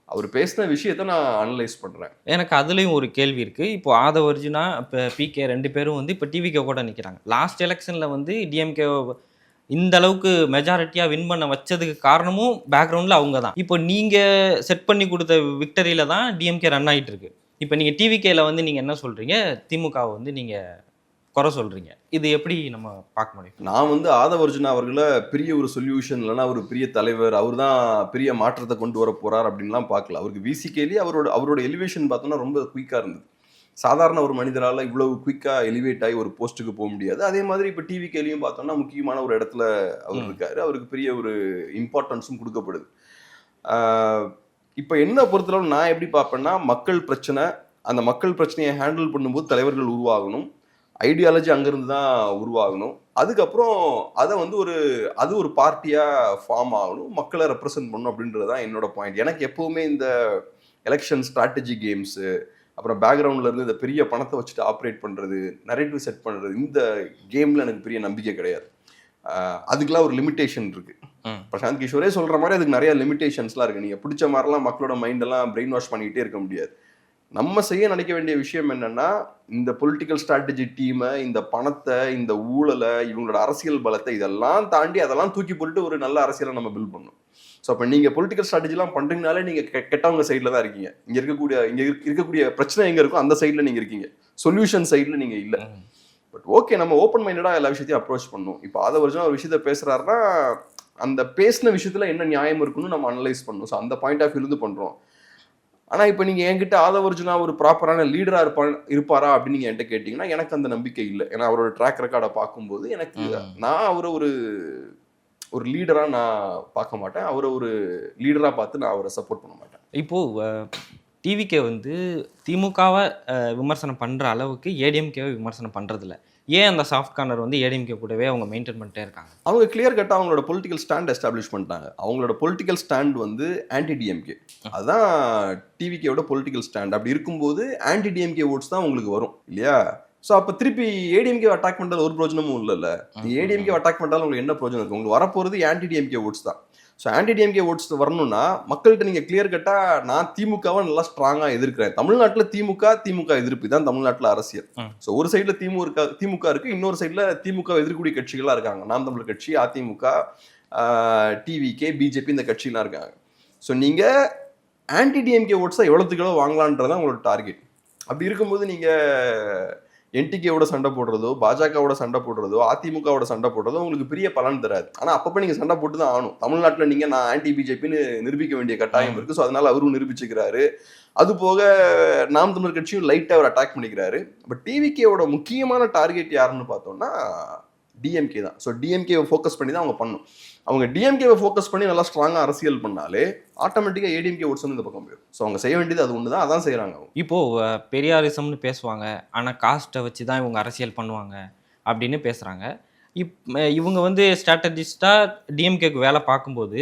அவர் பேசின விஷயத்த நான் அனலைஸ் பண்றேன். எனக்கு அதுலயும் ஒரு கேள்வி இருக்கு. இப்போ ஆதவர்ஜுனா, இப்போ பிகே 2 பேரும் வந்து இப்போ டிவிகே கூட நிற்கிறாங்க. லாஸ்ட் எலெக்ஷன்ல வந்து டிஎம்கே இந்த அளவுக்கு மெஜாரிட்டியா வின் பண்ண வச்சதுக்கு காரணமும் பேக்ரவுண்ட்ல அவங்க தான். இப்போ நீங்க செட் பண்ணி கொடுத்த விக்டரியில தான் டிஎம்கே ரன் ஆகிட்டு இருக்கு. இப்போ நீங்க டிவிகேல வந்து நீங்க என்ன சொல்றீங்க, திமுகவை வந்து நீங்க குறை சொல்றீங்க. இது எப்படி நம்ம பார்க்க முடியும்? நான் வந்து ஆதவர்ஜுனா அவர்களை பெரிய ஒரு சொல்யூஷன் இல்லைன்னா ஒரு பெரிய தலைவர், அவர் தான் பெரிய மாற்றத்தை கொண்டு வர போறார் அப்படின்லாம் பார்க்கல. அவருக்கு விசிகேலி அவரோட எலிவேஷன் பார்த்தோம்னா ரொம்ப குயிக்காக இருந்தது. சாதாரண ஒரு மனிதரால் இவ்வளவு குயிக்காக எலிவேட் ஆகி ஒரு போஸ்ட்டுக்கு போக முடியாது. அதே மாதிரி இப்போ டிவிகேலையும் பார்த்தோம்னா முக்கியமான ஒரு இடத்துல அவர் இருக்காரு. அவருக்கு பெரிய ஒரு இம்பார்ட்டன்ஸும் கொடுக்கப்படுது. இப்போ என்ன பொறுத்தளவு நான் எப்படி பார்ப்பேன்னா, மக்கள் பிரச்சனை, அந்த மக்கள் பிரச்சனையை ஹேண்டில் பண்ணும்போது தலைவர்கள் உருவாகணும், ஐடியாலஜி அங்கேருந்து தான் உருவாகணும். அதுக்கப்புறம் அதை வந்து அது ஒரு பார்ட்டியாக ஃபார்ம் ஆகணும், மக்களை ரெப்ரசன்ட் பண்ணணும் அப்படின்றது தான் என்னோட பாயிண்ட். எனக்கு எப்போவுமே இந்த எலெக்ஷன் ஸ்ட்ராட்டஜி கேம்ஸு, அப்புறம் பேக்ரவுண்டில் இருந்து இந்த பெரிய பணத்தை வச்சுட்டு ஆப்ரேட் பண்ணுறது, நரேட்டிவ் செட் பண்ணுறது, இந்த கேமில் எனக்கு பெரிய நம்பிக்கை கிடையாது. அதுக்கெல்லாம் ஒரு லிமிட்டேஷன் இருக்குது. பிரசாந்த் கிஷோரே சொல்கிற மாதிரி அதுக்கு நிறைய லிமிட்டேஷன்ஸ்லாம் இருக்குது. நீங்கள் பிடிச்ச மாதிரிலாம் மக்களோட மைண்டெல்லாம் பிரெயின் வாஷ் பண்ணிக்கிட்டே இருக்க முடியாது. நம்ம செய்ய நினைக்க வேண்டிய விஷயம் என்னன்னா, இந்த பொலிட்டிக்கல் ஸ்ட்ராட்டஜி டீமை, இந்த பணத்தை, இந்த ஊழலை, இவங்களோட அரசியல் பலத்தை இதெல்லாம் தாண்டி அதெல்லாம் தூக்கி போட்டு ஒரு நல்ல அரசியலை நம்ம பில்ட் பண்ணணும். ஸோ அப்போ நீங்கள் பொலிட்டிக்கல் ஸ்ட்ராட்டஜிலாம் பண்ணுறீங்கனாலே நீங்கள் கெட்டவங்க சைடில் தான் இருக்கீங்க. இங்கே இருக்கக்கூடிய பிரச்சனை எங்கே இருக்கோ அந்த சைடில் நீங்கள் இருக்கீங்க, சொல்யூஷன் சைடில் நீங்கள் இல்லை. பட் ஓகே, நம்ம ஓப்பன் மைண்டடாக எல்லா விஷயத்தையும் அப்ரோச் பண்ணணும். இப்போ ஆதவர்ஜுனா ஒரு விஷயத்த பேசுகிறாருன்னா அந்த பேசின விஷயத்தில் என்ன நியாயம் இருக்குன்னு நம்ம அனலைஸ் பண்ணணும். ஸோ அந்த பாயிண்ட் ஆஃப் வியூ பண்ணுறோம். ஆனால் இப்போ நீங்கள் என்கிட்ட ஆதவர்ஜுனா ஒரு ப்ராப்பரான லீடராக இருப்பாரா அப்படின்னு நீங்கள் என்கிட்ட கேட்டிங்கன்னா எனக்கு அந்த நம்பிக்கை இல்லை. ஏன்னா அவரோட ட்ராக் ரெக்கார்டை பார்க்கும்போது எனக்கு நான் அவரை ஒரு லீடராக நான் பார்க்க மாட்டேன். அவரை ஒரு லீடராக பார்த்து நான் அவரை சப்போர்ட் பண்ண மாட்டேன். இப்போது டிவிகே வந்து திமுகவை விமர்சனம் பண்ணுற அளவுக்கு ஏடிஎம்கேவை விமர்சனம் பண்ணுறதில்ல. ஏன் அந்த சாஃப்ட் கார்னர் வந்து ஏடிஎம்கே கூடவே அவங்க மெயின்டைன் பண்ணிட்டே இருக்காங்க? அவங்க கிளியர் கட்டாக அவங்களோட பொலிட்டிக்கல் ஸ்டாண்ட் எஸ்டாப்ளிஷ் பண்ணிட்டாங்க. அவங்களோட பொலிட்டிக்கல் ஸ்டாண்ட் வந்து ஆன்டி டிஎம்கே. அதுதான் டிவிகேவோட பொலிட்டிக்கல் ஸ்டாண்ட். அப்படி இருக்கும்போது ஆன்டி டிஎம்கே ஓட்ஸ் தான் உங்களுக்கு வரும் இல்லையா? ஸோ அப்போ திருப்பி ஏடிஎம்கே அட்டாக் பண்ணுறது ஒரு பிரோஜனமும் இல்லைல்ல. ஏடிஎம்கே அட்டாக் பண்ணாலும் உங்களுக்கு என்ன பிரோஜனம் இருக்குது? உங்களுக்கு வரப்போகிறது ஆன்டி டிஎம்கே ஓட்ஸ் தான். ஸோ ஆன்டி டிஎம்கே ஓட்ஸ் வரணும்னா மக்கள்கிட்ட நீங்கள் கிளியர் கட்டாக நான் திமுகவை நல்லா ஸ்ட்ராங்காக எதிர்க்கிறேன். தமிழ்நாட்டில் திமுக எதிர்ப்பு தான் தமிழ்நாட்டில் அரசியல். ஸோ ஒரு சைடில் திமுக இருக்குது, இன்னொரு சைடில் திமுக எதிர்க்கக்கூடிய கட்சிகளாக இருக்காங்க. நாம் தமிழர் கட்சி, அதிமுக, டிவிகே, பிஜேபி, இந்த கட்சிலாம் இருக்காங்க. ஸோ நீங்கள் ஆன்டி டிஎம்கே ஓட்ஸை எவ்வளோத்துக்கு எவ்வளோ வாங்கலான்றதான் உங்களோட டார்கெட். அப்படி இருக்கும்போது நீங்கள் என்டிகேவோட சண்டை போடுறதோ, பாஜகவோட சண்டை போடுறதோ, அதிமுகவோட சண்டை போடுறதோ உங்களுக்கு பெரிய பலன் தராது. ஆனால் அப்பப்போ நீங்கள் சண்டை போட்டு தான் ஆகணும். தமிழ்நாட்டில் நீங்கள் நான் ஆன்டி பிஜேபின்னு நிரூபிக்க வேண்டிய கட்டாயம் இருக்குது. ஸோ அதனால அவரும் நிரூபிச்சுக்கிறாரு. அது போக நாம் தமிழர் கட்சியும் லைட்டாக அவர் அட்டாக் பண்ணிக்கிறாரு. பட் டிவிகேவோட முக்கியமான டார்கெட் யாருன்னு பார்த்தோம்னா டிஎம்கே தான். ஸோ டிஎம்கேவை ஃபோக்கஸ் பண்ணி தான் அவங்க பண்ணணும். அவங்க டிஎம்கேவை ஃபோக்கஸ் பண்ணி நல்லா ஸ்ட்ராங்காக அரசியல் பண்ணாலே ஆட்டோமேட்டிக்காக ஏடிஎம்கே ஓட்ஸ் வந்து இந்த பக்கம் போயிடும். ஸோ அவங்க செய்ய வேண்டியது அது ஒன்று தான், அதான் செய்கிறாங்க. இப்போது பெரியாரிசம்னு பேசுவாங்க, ஆனால் காஸ்ட்டை வச்சு தான் இவங்க அரசியல் பண்ணுவாங்க அப்படின்னு பேசுகிறாங்க. இவங்க வந்து ஸ்ட்ராட்டஜிஸ்டாக டிஎம்கேக்கு வேலை பார்க்கும்போது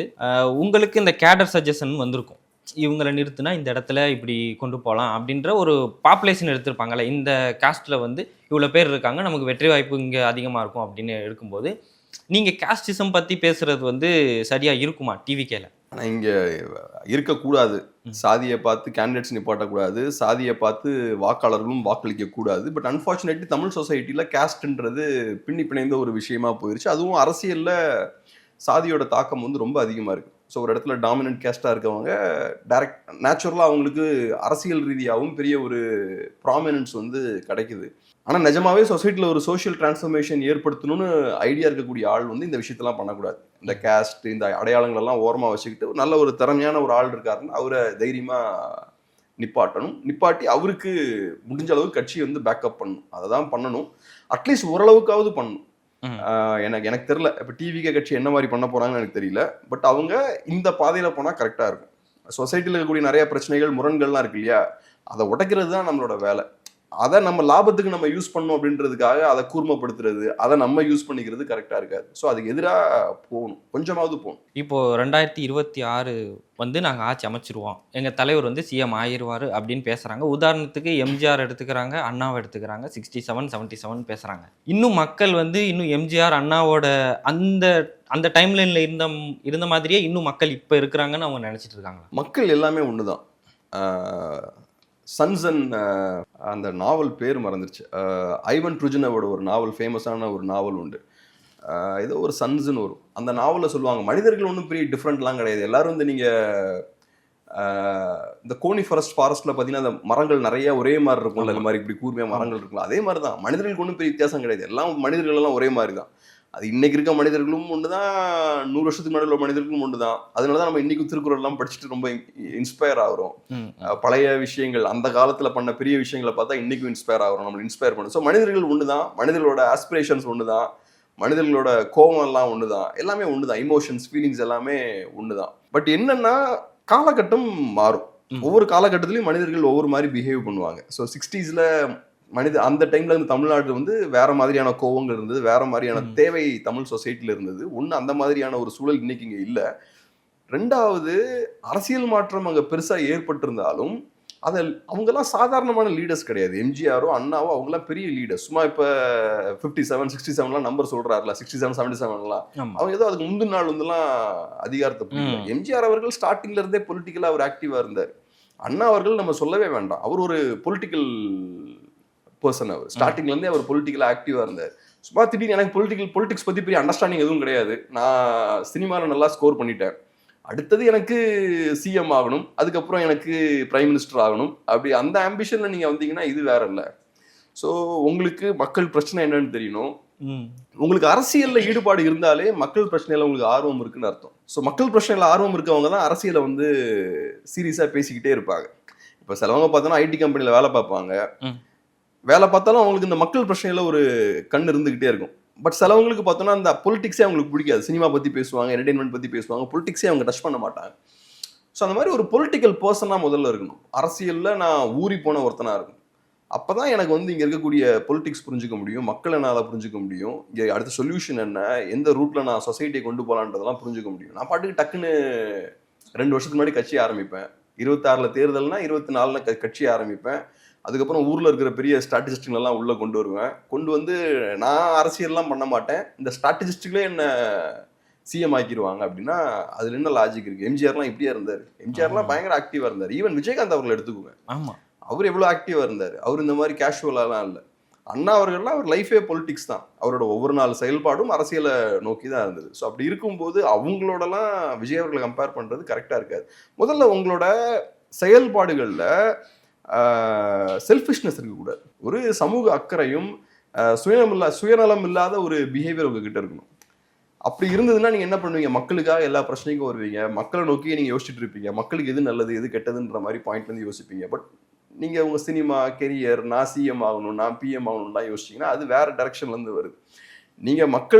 உங்களுக்கு இந்த கேடர் சஜஷன் வந்திருக்கும், இவங்களை நிறுத்தினா இந்த இடத்துல இப்படி கொண்டு போகலாம் அப்படின்ற ஒரு பாப்புலேஷன் எடுத்திருப்பாங்கல்ல. இந்த காஸ்ட்டில் வந்து இவ்வளோ பேர் இருக்காங்க, நமக்கு வெற்றி வாய்ப்பு இங்கே அதிகமாக இருக்கும் அப்படின்னு இருக்கும்போது நீங்கள் காஸ்டிசம் பற்றி பேசுகிறது வந்து சரியாக இருக்குமா டிவிகேல? ஆனால் இங்கே இருக்கக்கூடாது. சாதியை பார்த்து கேண்டிடேட்ஸ் நிப்பாட்டக்கூடாது, சாதியை பார்த்து வாக்காளர்களும் வாக்களிக்க கூடாது. பட் அன்ஃபார்ச்சுனேட்லி தமிழ் சொசைட்டியில் கேஸ்ட்ன்றது பின்னி பிணைந்த ஒரு விஷயமா போயிருச்சு. அதுவும் அரசியலில் சாதியோட தாக்கம் வந்து ரொம்ப அதிகமாக இருக்குது. ஸோ ஒரு இடத்துல டாமினன்ட் கேஸ்டாக இருக்கவங்க டைரக்ட் நேச்சுரலாக அவங்களுக்கு அரசியல் ரீதியாகவும் பெரிய ஒரு ப்ராமினன்ஸ் வந்து கிடைக்குது. ஆனால் நிஜமாவே சொசைட்டியில் ஒரு சோஷியல் டிரான்ஸ்ஃபர்மேஷன் ஏற்படுத்தணும்னு ஐடியா இருக்கக்கூடிய ஆள் வந்து இந்த விஷயத்தெல்லாம் பண்ணக்கூடாது. இந்த கேஸ்ட் இந்த அடையாளங்கள் எல்லாம் ஓரமாக வச்சுக்கிட்டு நல்ல ஒரு திறமையான ஒரு ஆள் இருக்காருன்னு அவரை தைரியமாக நிப்பாட்டணும். நிப்பாட்டி அவருக்கு முடிஞ்ச அளவுக்கு கட்சியை வந்து பேக்கப் பண்ணணும். அதை தான் பண்ணணும். அட்லீஸ்ட் ஓரளவுக்காவது பண்ணணும். எனக்கு தெரியல இப்போ டிவிகே கட்சி என்ன மாதிரி பண்ண போறாங்கன்னு எனக்கு தெரியல. பட் அவங்க இந்த பாதையில போனா கரெக்டா இருக்கும். சொசைட்டியில் இருக்கக்கூடிய நிறைய பிரச்சனைகள் முரண்கள்லாம் இருக்கு இல்லையா, அதை உடைக்கிறது தான் நம்மளோட வேலை. அதை நம்ம லாபத்துக்கு நம்ம யூஸ் பண்ணணும் அப்படின்றதுக்காக அதை கூர்மைப்படுத்துறது, அதை நம்ம யூஸ் பண்ணிக்கிறது கரெக்டாக இருக்காது. ஸோ அதுக்கு எதிராக போகணும், கொஞ்சமாவது போகணும். இப்போ 2026 வந்து நாங்கள் ஆட்சி அமைச்சிருவோம், எங்கள் தலைவர் வந்து சிஎம் ஆயிடுவார் அப்படின்னு பேசுகிறாங்க. உதாரணத்துக்கு எம்ஜிஆர் எடுத்துக்கிறாங்க, அண்ணாவை எடுத்துக்கிறாங்க, 67 77 பேசுகிறாங்க. இன்னும் மக்கள் வந்து இன்னும் எம்ஜிஆர் அண்ணாவோட அந்த அந்த டைம்லைனில் இருந்த மாதிரியே இன்னும் மக்கள் இப்போ இருக்கிறாங்கன்னு அவங்க நினச்சிட்டு இருக்காங்க. மக்கள் எல்லாமே ஒன்று தான். சன்சன் அந்த நாவல் பேர் மறந்துருச்சு. ஐவன் ட்ருஜனவோட ஒரு நாவல், ஃபேமஸான ஒரு நாவல் உண்டு. ஏதோ ஒரு சன்ஸ்ன்னு வரும். அந்த நாவலில் சொல்லுவாங்க மனிதர்கள் ஒன்றும் பெரிய டிஃப்ரெண்ட்லாம் கிடையாது. எல்லாரும் வந்து நீங்கள் இந்த கோனி ஃபாரஸ்ட்டில் பார்த்தீங்கன்னா அந்த மரங்கள் நிறைய ஒரே மாதிரி இருக்கும்ல, இந்த மாதிரி இப்படி கூர்மையாக மரங்கள் இருக்கும்ல, அதே மாதிரி தான் மனிதர்களுக்கு ஒன்றும் பெரிய வித்தியாசம் கிடையாது. எல்லாம் மனிதர்கள் எல்லாம் ஒரே மாதிரி தான். அது இன்னைக்கு இருக்க மனிதர்களும் ஒன்று தான், 100 வருஷத்துக்கு முன்னாடி உள்ள மனிதர்களும் ஒன்று தான். அதனால தான் நம்ம இன்னைக்கு திருக்குறள் எல்லாம் படிச்சுட்டு ரொம்ப இன்ஸ்பயர் ஆகிறோம். பழைய விஷயங்கள் அந்த காலத்தில் பண்ண பெரிய விஷயங்களை பார்த்தா இன்னைக்கும் இன்ஸ்பயர் ஆகிறோம், நம்மளை இன்ஸ்பயர் பண்ணும். ஸோ மனிதர்கள் ஒன்று தான், மனிதர்களோட ஆஸ்பிரேஷன்ஸ் ஒன்று தான், மனிதர்களோட கோபம் எல்லாம் ஒன்று தான், எல்லாமே ஒன்று தான், இமோஷன்ஸ் ஃபீலிங்ஸ் எல்லாமே ஒன்று தான். பட் என்னன்னா காலகட்டம் மாறும். ஒவ்வொரு காலகட்டத்திலையும் மனிதர்கள் ஒவ்வொரு மாதிரி பிஹேவ் பண்ணுவாங்க. ஸோ 60s அந்த டைம்ல இருந்து தமிழ்நாடு வந்து வேற மாதிரியான கோவங்கள் இருந்தது, வேற மாதிரியான தேவை தமிழ் சொசைட்டில இருந்தது. ஒன்று அந்த மாதிரியான ஒரு சூழல் இன்னைக்கு இங்கே இல்லை. ரெண்டாவது, அரசியல் மாற்றம் அங்கே பெருசாக ஏற்பட்டிருந்தாலும் அதில் அவங்கெல்லாம் சாதாரணமான லீடர்ஸ் கிடையாது. எம்ஜிஆரோ அண்ணாவோ அவங்களாம் பெரிய லீடர்ஸ். சும்மா இப்போ 57 67 நம்பர் சொல்றாருல, 67 77 அவங்க ஏதோ அதுக்கு முந்தின நாள் வந்துலாம் அதிகாரத்தை பிடிக்கல. எம்ஜிஆர் அவர்கள் ஸ்டார்டிங்ல இருந்தே பொலிட்டிக்கலா அவர் ஆக்டிவா இருந்தார். அண்ணா அவர்கள் நம்ம சொல்லவே வேண்டாம், அவர் ஒரு பொலிட்டிக்கல் பர்சன். அவர் ஸ்டார்டிங்ல இருந்தே அவர் பொலிட்டிக்கலா ஆக்டிவா இருந்தார். சும்மா திடீர்னு எனக்கு பொலிட்டிக்ஸ் பத்தி பெரிய அண்டர்ஸ்டாண்டிங் எதுவும் கிடையாது, நான் சினிமாவில் நல்லா ஸ்கோர் பண்ணிட்டேன், அடுத்தது எனக்கு சிஎம் ஆகணும், அதுக்கப்புறம் எனக்கு பிரைம் மினிஸ்டர் ஆகணும், அப்படி அந்த ஆம்பிஷன்ல நீங்க வந்தீங்கன்னா இது வேற இல்லை. ஸோ உங்களுக்கு மக்கள் பிரச்சனை என்னன்னு தெரியணும். உங்களுக்கு அரசியல்ல ஈடுபாடு இருந்தாலே மக்கள் பிரச்சனையில உங்களுக்கு ஆர்வம் இருக்குன்னு அர்த்தம். ஸோ மக்கள் பிரச்சனையில ஆர்வம் இருக்கவங்க தான் அரசியலை வந்து சீரியஸா பேசிக்கிட்டே இருப்பாங்க. இப்போ சிலவங்க பார்த்தோன்னா ஐடி கம்பெனில வேலை பார்ப்பாங்க, வேலை பார்த்தாலும் அவங்களுக்கு இந்த மக்கள் பிரச்சனையில ஒரு கண் இருந்துகிட்டே இருக்கும். பட் சிலவங்களுக்கு பார்த்தோன்னா அந்த பொலிட்டிக்ஸே அவங்களுக்கு பிடிக்காது. சினிமா பற்றி பேசுவாங்க, என்டர்டெயின்மெண்ட் பற்றி பேசுவாங்க, பொலிட்டிக்ஸே அவங்க டச் பண்ண மாட்டாங்க. ஸோ அந்த மாதிரி ஒரு பொலிட்டிக்கல் பர்சனாக முதல்ல இருக்கணும். அரசியலில் நான் ஊறி போன ஒருத்தனாக இருக்கணும். அப்போ தான் எனக்கு வந்து இங்கே இருக்கக்கூடிய பொலிட்டிக்ஸ் புரிஞ்சுக்க முடியும், மக்கள் என்னால் புரிஞ்சுக்க முடியும், இங்கே அடுத்த சொல்யூஷன் என்ன, எந்த ரூட்டில் நான் சொசைட்டியை கொண்டு போகலான்றதெல்லாம் புரிஞ்சுக்க முடியும். நான் பாட்டுக்கு டக்குன்னு 2 வருஷத்துக்கு முன்னாடி கட்சி ஆரம்பிப்பேன், 26 தேர்தல்னா 24 கட்சி ஆரம்பிப்பேன், அதுக்கப்புறம் ஊரில் இருக்கிற பெரிய ஸ்ட்ராட்டஜிஸ்டுங்களெல்லாம் உள்ளே கொண்டு வருவேன். கொண்டு வந்து நான் அரசியல்லாம் பண்ண மாட்டேன், இந்த ஸ்ட்ராட்டஜிஸ்டுகளே என்ன சிஎம் ஆக்கிடுவாங்க அப்படின்னா அதில் என்ன லாஜிக் இருக்குது? எம்ஜிஆர்லாம் இப்படியா இருந்தார்? எம்ஜிஆர்லாம் பயங்கர ஆக்டிவாக இருந்தார். ஈவன் விஜயகாந்த் அவர்கள் எடுத்துக்குங்க, ஆமாம், அவர் எவ்வளோ ஆக்டிவாக இருந்தார். அவர் இந்த மாதிரி கேஷுவலாலாம் இல்லை. அண்ணா அவர்கள்லாம் அவர் லைஃபே பொலிட்டிக்ஸ் தான். அவரோட ஒவ்வொரு நாள் செயல்பாடும் அரசியலை நோக்கி தான் இருந்தது. ஸோ அப்படி இருக்கும்போது அவங்களோடலாம் விஜய் அவர்களை கம்பேர் பண்ணுறது கரெக்டாக இருக்காது. முதல்ல உங்களோட செயல்பாடுகளில் செல்ஃபிஷ்னஸ் இருக்கக்கூடாது. ஒரு சமூக அக்கறையும் சுயநலம் இல்லாத ஒரு பிஹேவியர் உங்ககிட்ட இருக்கணும். அப்படி இருந்ததுன்னா நீங்கள் என்ன பண்ணுவீங்க? மக்களுக்காக எல்லா பிரச்சனைக்கும் வருவீங்க, மக்களை நோக்கி நீங்கள் யோசிச்சுட்டு இருப்பீங்க, மக்களுக்கு எது நல்லது எது கெட்டதுன்ற மாதிரி பாயிண்ட்லேருந்து யோசிப்பீங்க. பட் நீங்கள் உங்கள் சினிமா கெரியர், நான் சிஎம் ஆகணும், நான் பிஎம் ஆகணும்லாம் யோசிச்சிங்கன்னா அது வேறு டைரக்ஷன்லேருந்து வருது. நீங்கள்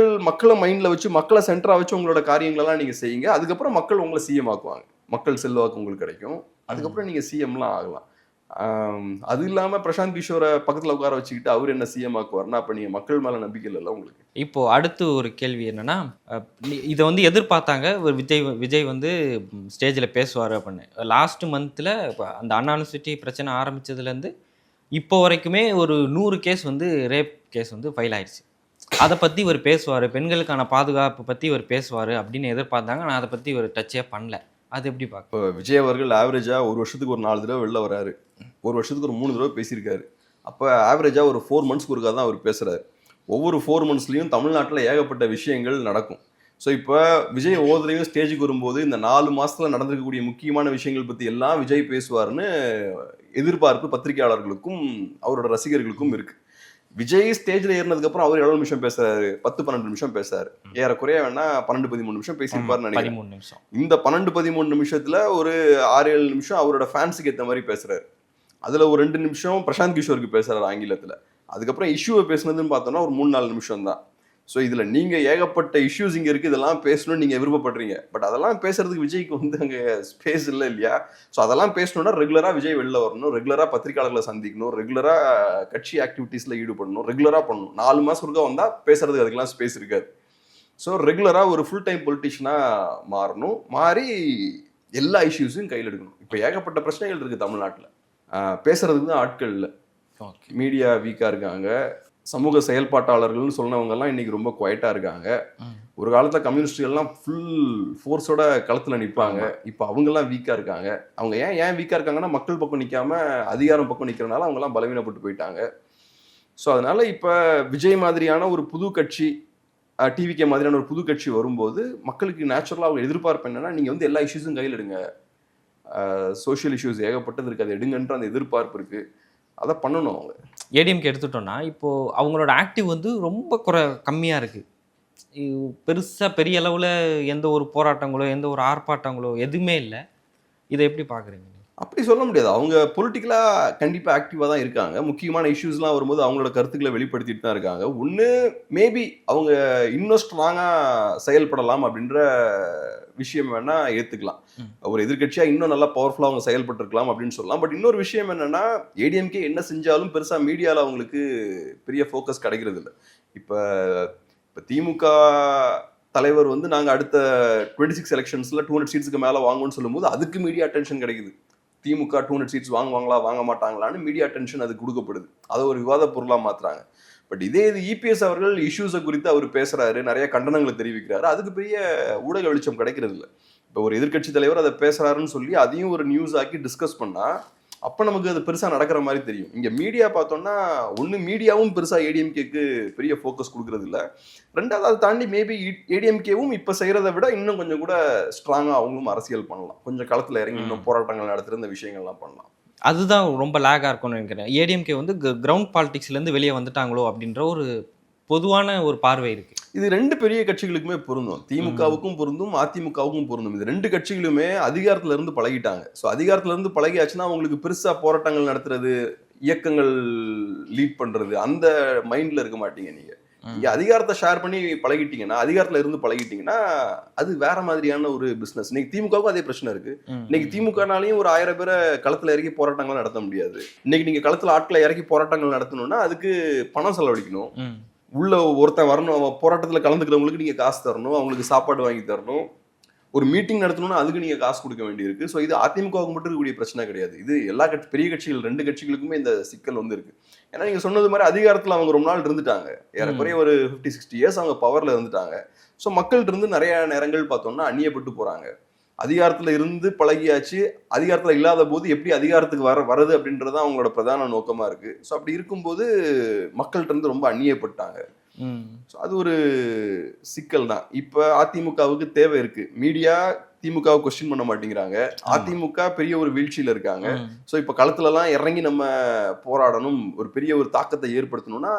மக்களை மைண்டில் வச்சு, மக்களை சென்டராக வச்சு உங்களோட காரியங்களெல்லாம் நீங்கள் செய்யுங்க. அதுக்கப்புறம் மக்கள் உங்களை சிஎம் ஆக்குவாங்க, மக்கள் செல்வாக்கு உங்களுக்கு கிடைக்கும், அதுக்கப்புறம் நீங்கள் சிஎம்லாம் ஆகலாம். அது இல்லாமல் பிரசாந்த் கிஷோரை பக்கத்தில் உட்கார வச்சுக்கிட்டு அவர் என்ன சிஎம் ஆக்குவார்னா அப்போ நீங்கள் மக்கள் மேலே நம்பிக்கை இல்லைல்ல உங்களுக்கு. இப்போ அடுத்து ஒரு கேள்வி என்னன்னா, இதை வந்து எதிர்பார்த்தாங்க விஜய் வந்து ஸ்டேஜில் பேசுவார் அப்படின்னு. லாஸ்ட் மந்த்தில் அந்த அண்ணா யூனிவர்சிட்டி பிரச்சனை ஆரம்பித்ததுலேருந்து இப்போ வரைக்குமே ஒரு 100 கேஸ் வந்து ரேப் கேஸ் வந்து ஃபைல் ஆயிடுச்சு. அதை பற்றி இவர் பேசுவார், பெண்களுக்கான பாதுகாப்பு பற்றி இவர் பேசுவார் அப்படின்னு எதிர்பார்த்தாங்க. நான் அதை பற்றி ஒரு டச்சே பண்ணல. அது எப்படி பார்க்க? இப்போ விஜய் அவர்கள் ஆவரேஜாக ஒரு வருஷத்துக்கு ஒரு 4 தடவை வெளில வராரு, ஒரு வருஷத்துக்கு ஒரு 3 தடவை பேசியிருக்காரு. அப்போ ஆவரேஜாக ஒரு 4 மந்த்ஸ்க்கு ஒருக்கா தான் அவர் பேசுகிறாரு. ஒவ்வொரு 4 மந்த்ஸ்லையும் தமிழ்நாட்டில் ஏகப்பட்ட விஷயங்கள் நடக்கும். ஸோ இப்போ விஜய் ஒவ்வொருத்தரையும் ஸ்டேஜுக்கு வரும்போது இந்த 4 மாதத்தில் நடந்திருக்கக்கூடிய முக்கியமான விஷயங்கள் பற்றி எல்லாம் விஜய் பேசுவார்னு எதிர்பார்ப்பு பத்திரிகையாளர்களுக்கும் அவரோட ரசிகர்களுக்கும் இருக்கு. விஜய் ஸ்டேஜில் ஏறினதுக்கப்புறம் அவர் எவ்வளோ நிமிஷம் பேசுறாரு? 10-12 நிமிஷம் பேசுறாரு. ஏறக்குறைய வேணா 12-13 நிமிஷம் பேசியிருப்பாருன்னு நினைக்கிறேன். 13 நிமிஷம். இந்த 12-13 நிமிஷத்துல ஒரு 6-7 நிமிஷம் அவரோட ஃபேன்ஸுக்கு ஏற்ற மாதிரி பேசுறாரு. அதுல ஒரு 2 நிமிஷம் பிரசாந்த் கிஷோருக்கு பேசுறாரு ஆங்கிலத்துல. அதுக்கப்புறம் இஷ்யூவை பேசுனதுன்னு பார்த்தோம்னா ஒரு 3-4 நிமிஷம் தான். ஸோ இதுல நீங்க ஏகப்பட்ட இஷ்யூஸ் இங்க இருக்கு, இதெல்லாம் பேசணும்னு நீங்க விருப்பப்படுறீங்க. பட் அதெல்லாம் பேசுறதுக்கு விஜய்க்கு வந்து அங்க ஸ்பேஸ் இல்லை இல்லையா? ஸோ அதெல்லாம் பேசணும்னா ரெகுலரா விஜய் வெளில வரணும், ரெகுலரா பத்திரிகையாளர்களை சந்திக்கணும், ரெகுலரா கட்சி ஆக்டிவிட்டீஸ்ல ஈடுபடணும், ரெகுலரா பண்ணணும். 4 மாசம் ஒருக்கா வந்தா பேசுறதுக்கு அதுக்கெல்லாம் ஸ்பேஸ் இருக்காது. ஸோ ரெகுலராக ஒரு ஃபுல் டைம் பொலிட்டிஷியனாக மாறணும், மாறி எல்லா இஷ்யூஸையும் கையில் எடுக்கணும். இப்போ ஏகப்பட்ட பிரச்சனைகள் இருக்குது தமிழ்நாட்டில், பேசுறதுக்கு தான் ஆட்கள் இல்லை. மீடியா வீக்காக இருக்காங்க, சமூக செயல்பாட்டாளர்கள்னு சொன்னவங்கெல்லாம் இன்னைக்கு ரொம்ப குவைட்டாக இருக்காங்க. ஒரு காலத்தில் கம்யூனிஸ்டுகள்லாம் ஃபுல் ஃபோர்ஸோட களத்தில் நிற்பாங்க, இப்போ அவங்கெல்லாம் வீக்காக இருக்காங்க. அவங்க ஏன் வீக்காக இருக்காங்கன்னா மக்கள் பக்கம் நிற்காம அதிகாரம் பக்கம் நிற்கிறனால அவங்கெல்லாம் பலவீனப்பட்டு போயிட்டாங்க. ஸோ அதனால இப்போ விஜய் மாதிரியான ஒரு புது கட்சி, டிவிகே மாதிரியான ஒரு புது கட்சி வரும்போது மக்களுக்கு நேச்சுரலாக அவங்க எதிர்பார்ப்பு என்னன்னா, நீங்கள் வந்து எல்லா இஷ்யூஸும் கையில் எடுங்க, சோஷியல் இஷ்யூஸ் ஏகப்பட்டது இருக்குது, அதை எடுங்கன்ற அந்த எதிர்பார்ப்பு இருக்குது. அதை பண்ணணும் அவங்க. ஏடிஎம்கே எடுத்துட்டோம்னா இப்போ அவங்களோட ஆக்டிவ் வந்து ரொம்ப கம்மியாக இருக்குது. பெருசாக பெரிய அளவில் எந்த ஒரு போராட்டங்களோ எந்த ஒரு ஆர்ப்பாட்டங்களோ எதுவுமே இல்லை. இதை எப்படி பார்க்குறீங்க? அப்படி சொல்ல முடியாது. அவங்க பொலிட்டிக்கலாக கண்டிப்பாக ஆக்டிவாக தான் இருக்காங்க. முக்கியமான இஷ்யூஸ்லாம் வரும்போது அவங்களோட கருத்துக்களை வெளிப்படுத்திட்டு தான் இருக்காங்க. ஒன்று மேபி அவங்க இன்னும் ஸ்ட்ராங்காக செயல்படலாம் அப்படின்ற விஷயம் வேணால் ஏற்றுக்கலாம். ஒரு எதிர்கட்சியாக இன்னும் நல்லா பவர்ஃபுல்லாக அவங்க செயல்பட்டுருக்கலாம் அப்படின்னு சொல்லலாம். பட் இன்னொரு விஷயம் என்னென்னா, ஏடிஎம்கே என்ன செஞ்சாலும் பெருசாக மீடியாவில் அவங்களுக்கு பெரிய ஃபோக்கஸ் கிடைக்கிறது இல்லை. இப்போ திமுக தலைவர் வந்து நாங்கள் அடுத்த 26 எலெக்ஷன்ஸில் 200 சீட்ஸுக்கு மேலே வாங்குவோம்னு சொல்லும்போது அதுக்கு மீடியா அட்டென்ஷன் கிடைக்குது. திமுக 200 சீட்ஸ் வாங்குவாங்களா வாங்க மாட்டாங்களான்னு மீடியா அட்டென்ஷன் அது கொடுக்கப்படுது. அதை ஒரு விவாத பொருளாக மாற்றுறாங்க. பட் இதே இது இபிஎஸ் அவர்கள் இஷ்யூஸை குறித்து அவர் பேசுகிறாரு, நிறைய கண்டனங்களை தெரிவிக்கிறாரு, அதுக்கு பெரிய ஊடக வெளிச்சம் கிடைக்கிறது இல்லை. இப்போ ஒரு எதிர்கட்சி தலைவர் அதை பேசுகிறாருன்னு சொல்லி அதையும் ஒரு நியூஸ் ஆக்கி டிஸ்கஸ் பண்ணால் அப்போ நமக்கு அது பெருசாக நடக்கிற மாதிரி தெரியும். இங்கே மீடியா பார்த்தோம்னா ஒன்று மீடியாவும் பெருசாக ஏடிஎம்கேக்கு பெரிய ஃபோக்கஸ் கொடுக்கறது இல்லை. ரெண்டாவது அதை தாண்டி மேபி ஏடிஎம்கேவும் இப்போ செய்கிறத விட இன்னும் கொஞ்சம் கூட ஸ்ட்ராங்காக அவங்களும் அரசியல் பண்ணலாம், கொஞ்சம் களத்தில் இறங்கி இன்னும் போராட்டங்கள் நடத்துகிற இந்த விஷயங்கள்லாம் பண்ணலாம். அதுதான் ரொம்ப லேகாக இருக்கும்னு நினைக்கிறேன். ஏடிஎம்கே வந்து கிரவுண்ட் பாலிடிக்ஸ்லேருந்து வெளியே வந்துட்டாங்களோ அப்படின்ற ஒரு பொதுவான ஒரு பார்வை இருக்கு. இது 2 பெரிய கட்சிகளுக்குமே பொருந்தும். திமுகவுக்கும் பொருந்தும், அதிமுகவுக்கும் பொருந்தும். இது 2 கட்சிகளுமே அதிகாரத்துல இருந்து பழகிட்டாங்க. ஸோ அதிகாரத்துல இருந்து பழகியாச்சுன்னா அவங்களுக்கு பெருசா போராட்டங்கள் நடத்துறது, இயக்கங்கள் லீட் பண்றது அந்த மைண்ட்ல இருக்க மாட்டீங்க நீங்க. இங்க அதிகாரத்தை ஷேர் பண்ணி பழகிட்டீங்கன்னா, அதிகாரத்துல இருந்து பழகிட்டீங்கன்னா அது வேற மாதிரியான ஒரு பிசினஸ். இன்னைக்கு திமுகவுக்கும் அதே பிரச்சனை இருக்கு. இன்னைக்கு திமுகனாலையும் ஒரு 1000 பேரை களத்துல இறக்கி போராட்டங்கள் நடத்த முடியாது. இன்னைக்கு நீங்க களத்துல ஆட்களை இறக்கி போராட்டங்கள் நடத்தணும்னா அதுக்கு பணம் செலவழிக்கணும். உள்ள ஒருத்தன் வரணும், போராட்டத்தில் கலந்துக்கிறவங்களுக்கு நீங்கள் காசு தரணும், அவங்களுக்கு சாப்பாடு வாங்கி தரணும், ஒரு மீட்டிங் நடத்தணும்னா அதுக்கு நீங்கள் காசு கொடுக்க வேண்டியிருக்கு. ஸோ இது அதிமுகவுக்கு மட்டும் இருக்கக்கூடிய பிரச்சனை கிடையாது. இது எல்லா பெரிய கட்சிகள் 2 கட்சிகளுக்குமே இந்த சிக்கல் வந்து இருக்கு. ஏன்னா நீங்கள் சொன்னது மாதிரி அதிகாரத்தில் அவங்க ரொம்ப நாள் இருந்துட்டாங்க, ஏறக்குறைய ஒரு 50-60 இயர்ஸ் அவங்க பவரில் இருந்துட்டாங்க. ஸோ மக்கள்கிட்ட இருந்து நிறைய நேரங்கள் பார்த்தோம்னா அந்நியப்பட்டு போகிறாங்க. அதிகாரத்தில் இருந்து பழகியாச்சு, அதிகாரத்தில் இல்லாத போது எப்படி அதிகாரத்துக்கு வருது அப்படின்றதான் அவங்களோட பிரதான நோக்கமாக இருக்குது. ஸோ அப்படி இருக்கும்போது மக்கள்கிட்ட இருந்து ரொம்ப அந்நியப்பட்டாங்க. ஸோ அது ஒரு சிக்கல் தான். இப்போ அதிமுகவுக்கு தேவை இருக்கு. மீடியா திமுகவை கொஸ்டின் பண்ண மாட்டேங்கிறாங்க, அதிமுக பெரிய ஒரு வீழ்ச்சியில் இருக்காங்க. ஸோ இப்போ களத்துலலாம் இறங்கி நம்ம போராடணும், ஒரு பெரிய ஒரு தாக்கத்தை ஏற்படுத்தணும்னா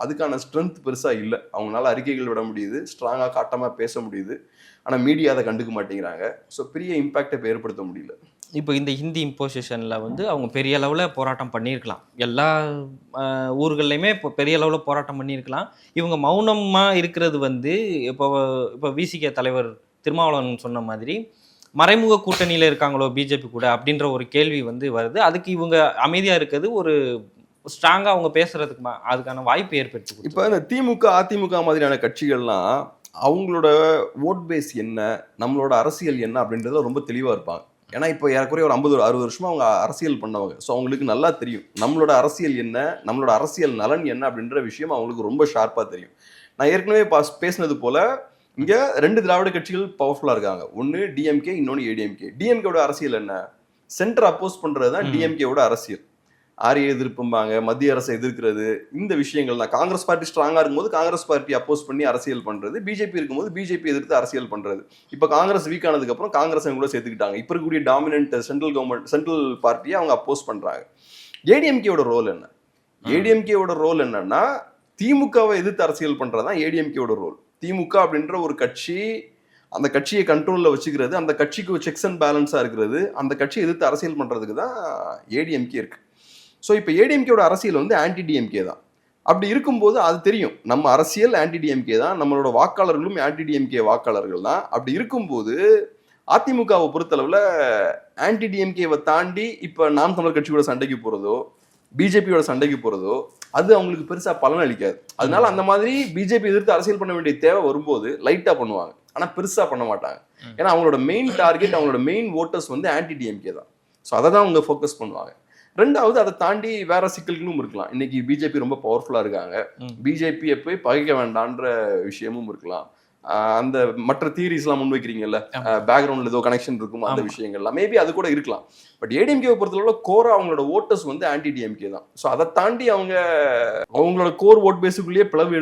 அதுக்கான ஸ்ட்ரென்த் பெருசாக இல்லை. அவங்களால அறிக்கைகள் விட முடியுது, ஸ்ட்ராங்காக காட்டமாக பேச முடியுது, ஆனால் மீடியா அதை கண்டுக்க மாட்டேங்கிறாங்க. ஸோ பெரிய இம்பேக்டை இப்போ ஏற்படுத்த முடியல. இப்போ இந்த ஹிந்தி இம்போசிஷனில் வந்து அவங்க பெரிய அளவில் போராட்டம் பண்ணியிருக்கலாம், எல்லா ஊர்கள்லையுமே இப்போ பெரிய அளவில் போராட்டம் பண்ணியிருக்கலாம். இவங்க மௌனமாக இருக்கிறது வந்து இப்போ விசிகே தலைவர் திருமாவளவன் சொன்ன மாதிரி மறைமுக கூட்டணியில் இருக்காங்களோ பிஜேபி கூட அப்படின்ற ஒரு கேள்வி வந்து வருது. அதுக்கு இவங்க அமைதியாக இருக்கிறது ஒரு ஸ்ட்ராங்காக அவங்க பேசுறதுக்கு அதுக்கான வாய்ப்பு ஏற்படுத்தி. இப்போ இந்த திமுக அதிமுக மாதிரியான கட்சிகள்லாம் அவங்களோட ஓட் பேஸ் என்ன, நம்மளோட அரசியல் என்ன அப்படின்றத ரொம்ப தெளிவாக இருப்பாங்க. ஏன்னா இப்போ ஏறக்குறைய ஒரு 50-60 வருஷமா அவங்க அரசியல் பண்ணவங்க. ஸோ அவங்களுக்கு நல்லா தெரியும் நம்மளோட அரசியல் என்ன, நம்மளோட அரசியல் நலன் என்ன அப்படின்ற விஷயம் அவங்களுக்கு ரொம்ப ஷார்ப்பாக தெரியும். நான் ஏற்கனவே பேசினது போல இங்க 2 திராவிட கட்சிகள் பவர்ஃபுல்லா இருக்காங்க. ஒன்னு டிஎம்கே, இன்னொன்னு ஏடிஎம்கே. டிஎம்கேவோட அரசியல் என்ன? சென்டர் அப்போஸ் பண்றது தான் டிஎம்கேவோட அரசியல். ஆரிய எதிர்ப்பும்பாங்க, மத்திய அரசை எதிர்க்கிறது, இந்த விஷயங்கள் தான். காங்கிரஸ் பார்ட்டி ஸ்ட்ராங்கா இருக்கும்போது காங்கிரஸ் பார்ட்டி அப்போஸ் பண்ணி அரசியல் பண்றது, பிஜேபி இருக்கும்போது பிஜேபி எதிர்த்து அரசியல் பண்றது. இப்ப காங்கிரஸ் வீக் ஆனதுக்கு அப்புறம் காங்கிரஸ் கூட சேர்த்துக்கிட்டாங்க. இப்ப இருக்கக்கூடிய டாமினன்ட் சென்ட்ரல் கவர்மெண்ட், சென்ட்ரல் பார்ட்டியை அவங்க அப்போஸ் பண்றாங்க. ஏடிஎம்கேவோட ரோல் என்ன? ஏடிஎம்கேவோட ரோல் என்னன்னா திமுகவை எதிர்த்து அரசியல் பண்றதுதான் ஏடிஎம்கேவோட ரோல். திமுக அப்படின்ற ஒரு கட்சி, அந்த கட்சியை கண்ட்ரோல்ல வச்சுக்கிறது, அந்த கட்சிக்கு செக்ஸ் அண்ட் பேலன்ஸா இருக்கிறது, அந்த கட்சியை எதிர்த்து அரசியல் பண்றதுக்கு தான் ஏடிஎம்கே இருக்கு. ஸோ இப்போ ஏடிஎம்கேவோட அரசியல் வந்து ஆன்டி டிஎம்கே தான். அப்படி இருக்கும்போது அது தெரியும், நம்ம அரசியல் ஆன்டி டிஎம்கே தான், நம்மளோட வாக்காளர்களும் ஆன்டி டிஎம்கே வாக்காளர்கள் தான். அப்படி இருக்கும்போது அதிமுகவை பொறுத்தளவில் ஆன்டி டிஎம்கேவை தாண்டி இப்போ நாம் தமிழர் கட்சியோட சண்டைக்கு போகிறதோ, பிஜேபியோட சண்டைக்கு போகிறதோ அது அவங்களுக்கு பெருசாக பலன் அளிக்காது. அதனால அந்த மாதிரி பிஜேபி எதிர்த்து அரசியல் பண்ண வேண்டிய தேவை வரும்போது லைட்டாக பண்ணுவாங்க, ஆனால் பெருசாக பண்ண மாட்டாங்க. ஏன்னா அவங்களோட மெயின் டார்கெட், அவங்களோட மெயின் ஓட்டர்ஸ் வந்து ஆன்டி டிஎம்கே தான். ஸோ அதை தான் அவங்க ஃபோக்கஸ் பண்ணுவாங்க. ரெண்டாவது, அதை தாண்டி வேற சிக்கல்களும் இருக்கலாம். இன்னைக்கு பிஜேபி ரொம்ப பவர்ஃபுல்லா இருக்காங்க, பிஜேபியை போய் பகைக்க வேண்டான்ற விஷயமும் இருக்கலாம். அந்த மற்ற தியரிஸ்லாம் முன்வைக்கிறீங்கல்ல, பேக்ரவுண்ட்ல ஏதோ கனெக்ஷன் இருக்கும், அந்த விஷயங்கள்லாம் மேபி அது கூட இருக்கலாம். பட் ஏடிஎம்கேவை பொறுத்தளவுல கோரா அவங்களோட ஓட்டர்ஸ் வந்து ஆன்டி டிஎம்கே தான். ஸோ அதை தாண்டி அவங்க அவங்களோட கோர் ஓட் பேஸுக்குள்ளேயே பிளவு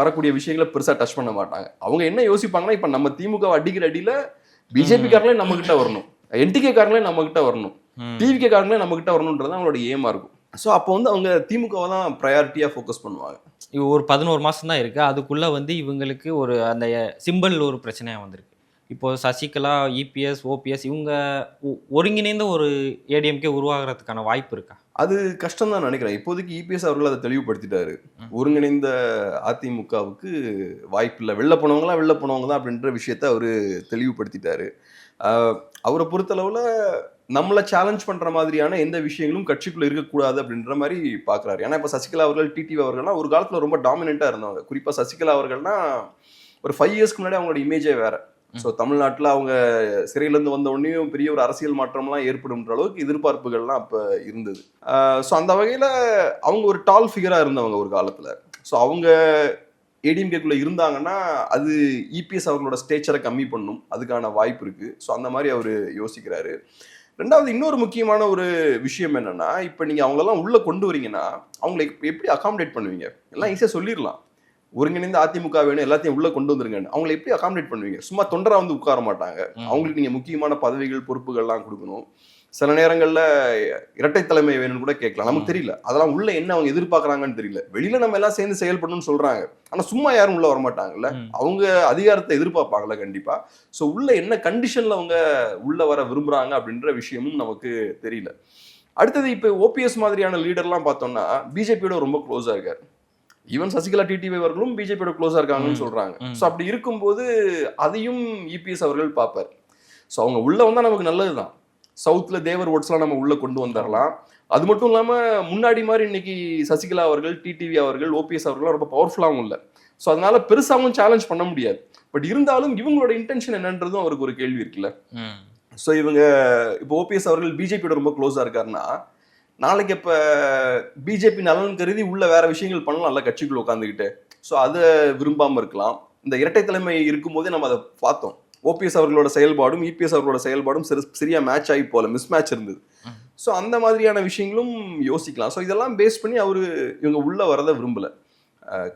வரக்கூடிய விஷயங்களை பெருசா டச் பண்ண மாட்டாங்க. அவங்க என்ன யோசிப்பாங்கன்னா, இப்ப நம்ம திமுக அடிக்கிற அடியில பிஜேபி காரங்களே நம்ம கிட்ட வரணும், என்டிகே காரங்களே நம்ம கிட்ட வரணும், டிவிகே காரங்களே நம்ம கிட்ட வரணுன்றது அவங்களோட ஏமா இருக்கும். ஸோ அப்போ வந்து அவங்க திமுகவை தான் ப்ரையாரிட்டியா ஃபோக்கஸ் பண்ணுவாங்க. ஒரு 11 மாசம் தான் இருக்கு, அதுக்குள்ள வந்து இவங்களுக்கு ஒரு அந்த சிம்பிள் ஒரு பிரச்சனையா வந்திருக்கு. இப்போ சசிகலா, இபிஎஸ், ஓபிஎஸ் இவங்க ஒருங்கிணைந்த ஒரு ஏடிஎம்கே உருவாகிறதுக்கான வாய்ப்பு இருக்கா? அது கஷ்டம் தான் நினைக்கிறேன். இப்போதைக்கு இபிஎஸ் அவர்கள் அதை தெளிவுபடுத்திட்டாரு. ஒருங்கிணைந்த அதிமுகவுக்கு வாய்ப்பு இல்லை, வெளில போனவங்க தான் அப்படின்ற விஷயத்த அவரு தெளிவுபடுத்திட்டாரு. அவரை பொறுத்தளவுல நம்மளை சேலஞ்ச் பண்ற மாதிரியான எந்த விஷயங்களும் கட்சிக்குள்ள இருக்கக்கூடாது அப்படின்ற மாதிரி பாக்குறாரு. ஏன்னா இப்ப சசிகலா அவர்கள், டிடிவி அவர்கள்லாம் ஒரு காலத்துல ரொம்ப டாமினண்டா இருந்தாங்க. குறிப்பா சசிகலா அவர்கள்னா ஒரு 5 இயர்ஸ்க்கு முன்னாடி அவங்களோட இமேஜே வேற. ஸோ தமிழ்நாட்டில் அவங்க சிறையிலேருந்து வந்த உடனேயும் பெரிய ஒரு அரசியல் மாற்றம்லாம் ஏற்படும்ன்ற அளவுக்கு எதிர்பார்ப்புகள்லாம் அப்போ இருந்தது. ஸோ அந்த வகையில் அவங்க ஒரு டால் ஃபிகராக இருந்தவங்க ஒரு காலத்தில். ஸோ அவங்க ஏடிஎம்கேக்குள்ளே இருந்தாங்கன்னா அது இபிஎஸ் அவங்களோட ஸ்டேச்சரை கம்மி பண்ணும், அதுக்கான வாய்ப்பு இருக்குது. ஸோ அந்த மாதிரி அவர் யோசிக்கிறாரு. ரெண்டாவது, இன்னொரு முக்கியமான ஒரு விஷயம் என்னன்னா, இப்போ நீங்கள் அவங்களெல்லாம் உள்ளே கொண்டு வரீங்கன்னா அவங்களை எப்படி அகாமடேட் பண்ணுவீங்க? எல்லாம் ஈஸியாக சொல்லிடலாம், ஒருங்கிணைந்த அதிமுக வேணும், எல்லாத்தையும் உள்ள கொண்டு வந்துருங்க. அவங்களை எப்படி அகாமடேட் பண்ணுவீங்க? சும்மா தொண்டரா வந்து உட்கார மாட்டாங்க. அவங்களுக்கு நீங்க முக்கியமான பதவிகள், பொறுப்புகள்லாம் கொடுக்கணும். சில நேரங்கள்ல இரட்டை தலைமை வேணும்னு கூட கேட்கலாம், நமக்கு தெரியல. அதெல்லாம் உள்ள என்ன அவங்க எதிர்பார்க்கறாங்கன்னு தெரியல. வெளியில நம்ம எல்லாம் சேர்ந்து செயல்படணும்னு சொல்றாங்க, ஆனா சும்மா யாரும் உள்ள வரமாட்டாங்கல்ல. அவங்க அதிகாரத்தை எதிர்பார்ப்பாங்கல்ல கண்டிப்பா. ஸோ உள்ள என்ன கண்டிஷன்ல அவங்க உள்ள வர விரும்புறாங்க அப்படின்ற விஷயமும் நமக்கு தெரியல. அடுத்தது, இப்போ ஓபிஎஸ் மாதிரியான லீடர்லாம் பார்த்தோம்னா பிஜேபியோட ரொம்ப க்ளோஸா இருக்காரு. ஈவன் சசிகலா, டிடிவி அவர்களும் பிஜேபியோட க்ளோஸா இருக்காங்கன்னு சொல்றாங்க. ஸோ அப்படி இருக்கும்போது அதையும் இபிஎஸ் அவர்கள் பார்ப்பார். ஸோ அவங்க உள்ள வந்தா நமக்கு நல்லதுதான். சவுத்ல தேவர் ஓட்ஸ்லாம் நம்ம உள்ள கொண்டு வந்துடலாம். அது மட்டும் இல்லாம முன்னாடி மாதிரி இன்னைக்கு சசிகலா அவர்கள், டிடிவி அவர்கள், ஓபிஎஸ் அவர்கள் ரொம்ப பவர்ஃபுல்லாகவும் இல்லை. ஸோ அதனால பெருசாகவும் சேலஞ்ச் பண்ண முடியாது. பட் இருந்தாலும் இவங்களோட இன்டென்ஷன் என்னன்றதும் அவருக்கு ஒரு கேள்வி இருக்குல்ல. ஸோ இவங்க இப்போ ஓபிஎஸ் அவர்கள் பிஜேபியோட ரொம்ப க்ளோஸா இருக்காருன்னா, நாளைக்கு இப்போ பிஜேபி நலன் கருதி உள்ள வேற விஷயங்கள் பண்ணலாம்ல கட்சிக்குள்ள உட்காந்துக்கிட்டு. ஸோ அதை விரும்பாம இருக்கலாம். இந்த இரட்டை தலைமை இருக்கும்போதே நம்ம அதை பார்த்தோம். ஓபிஎஸ் அவர்களோட செயல்பாடும் இபிஎஸ் அவர்களோட செயல்பாடும் சரியா மேட்ச் ஆகி போல, மிஸ் மேட்ச் இருந்தது. ஸோ அந்த மாதிரியான விஷயங்களும் யோசிக்கலாம். ஸோ இதெல்லாம் பேஸ் பண்ணி அவரு இவங்க உள்ள வரதை விரும்பல.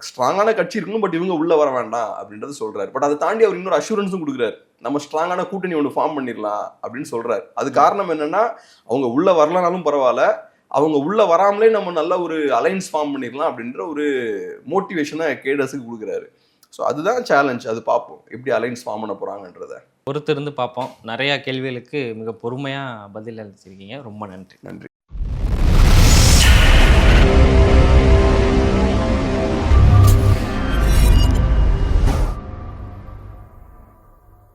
ஸ்ட்ராங்கான கட்சி இருக்கணும், பட் இவங்க உள்ள வர வேண்டாம் அப்படின்றத சொல்றாரு. பட் அதை தாண்டி அவர் இன்னொரு அஷூரன்ஸும் கொடுக்குறாரு, நம்ம ஸ்ட்ராங்கான கூட்டணி ஒன்று ஃபார்ம் பண்ணிடலாம் அப்படின்னு சொல்றாரு. அது காரணம் என்னன்னா, அவங்க உள்ள வரலனாலும் பரவாயில்ல, அவங்க உள்ள வராமலே நம்ம நல்ல ஒரு அலைன்ஸ் ஃபார்ம் பண்ணிடலாம் அப்படின்ற ஒரு மோட்டிவேஷனை கேடர்ஸுக்கு கொடுக்குறாரு. ஸோ அதுதான் சேலஞ்ச். அது பார்ப்போம் எப்படி அலைன்ஸ் ஃபார்ம் பண்ண போறாங்கன்றத பொறுத்திருந்து பார்ப்போம். நிறைய கேள்விகளுக்கு மிக பொறுமையா பதில் அளிச்சிருக்கீங்க. ரொம்ப நன்றி. நன்றி.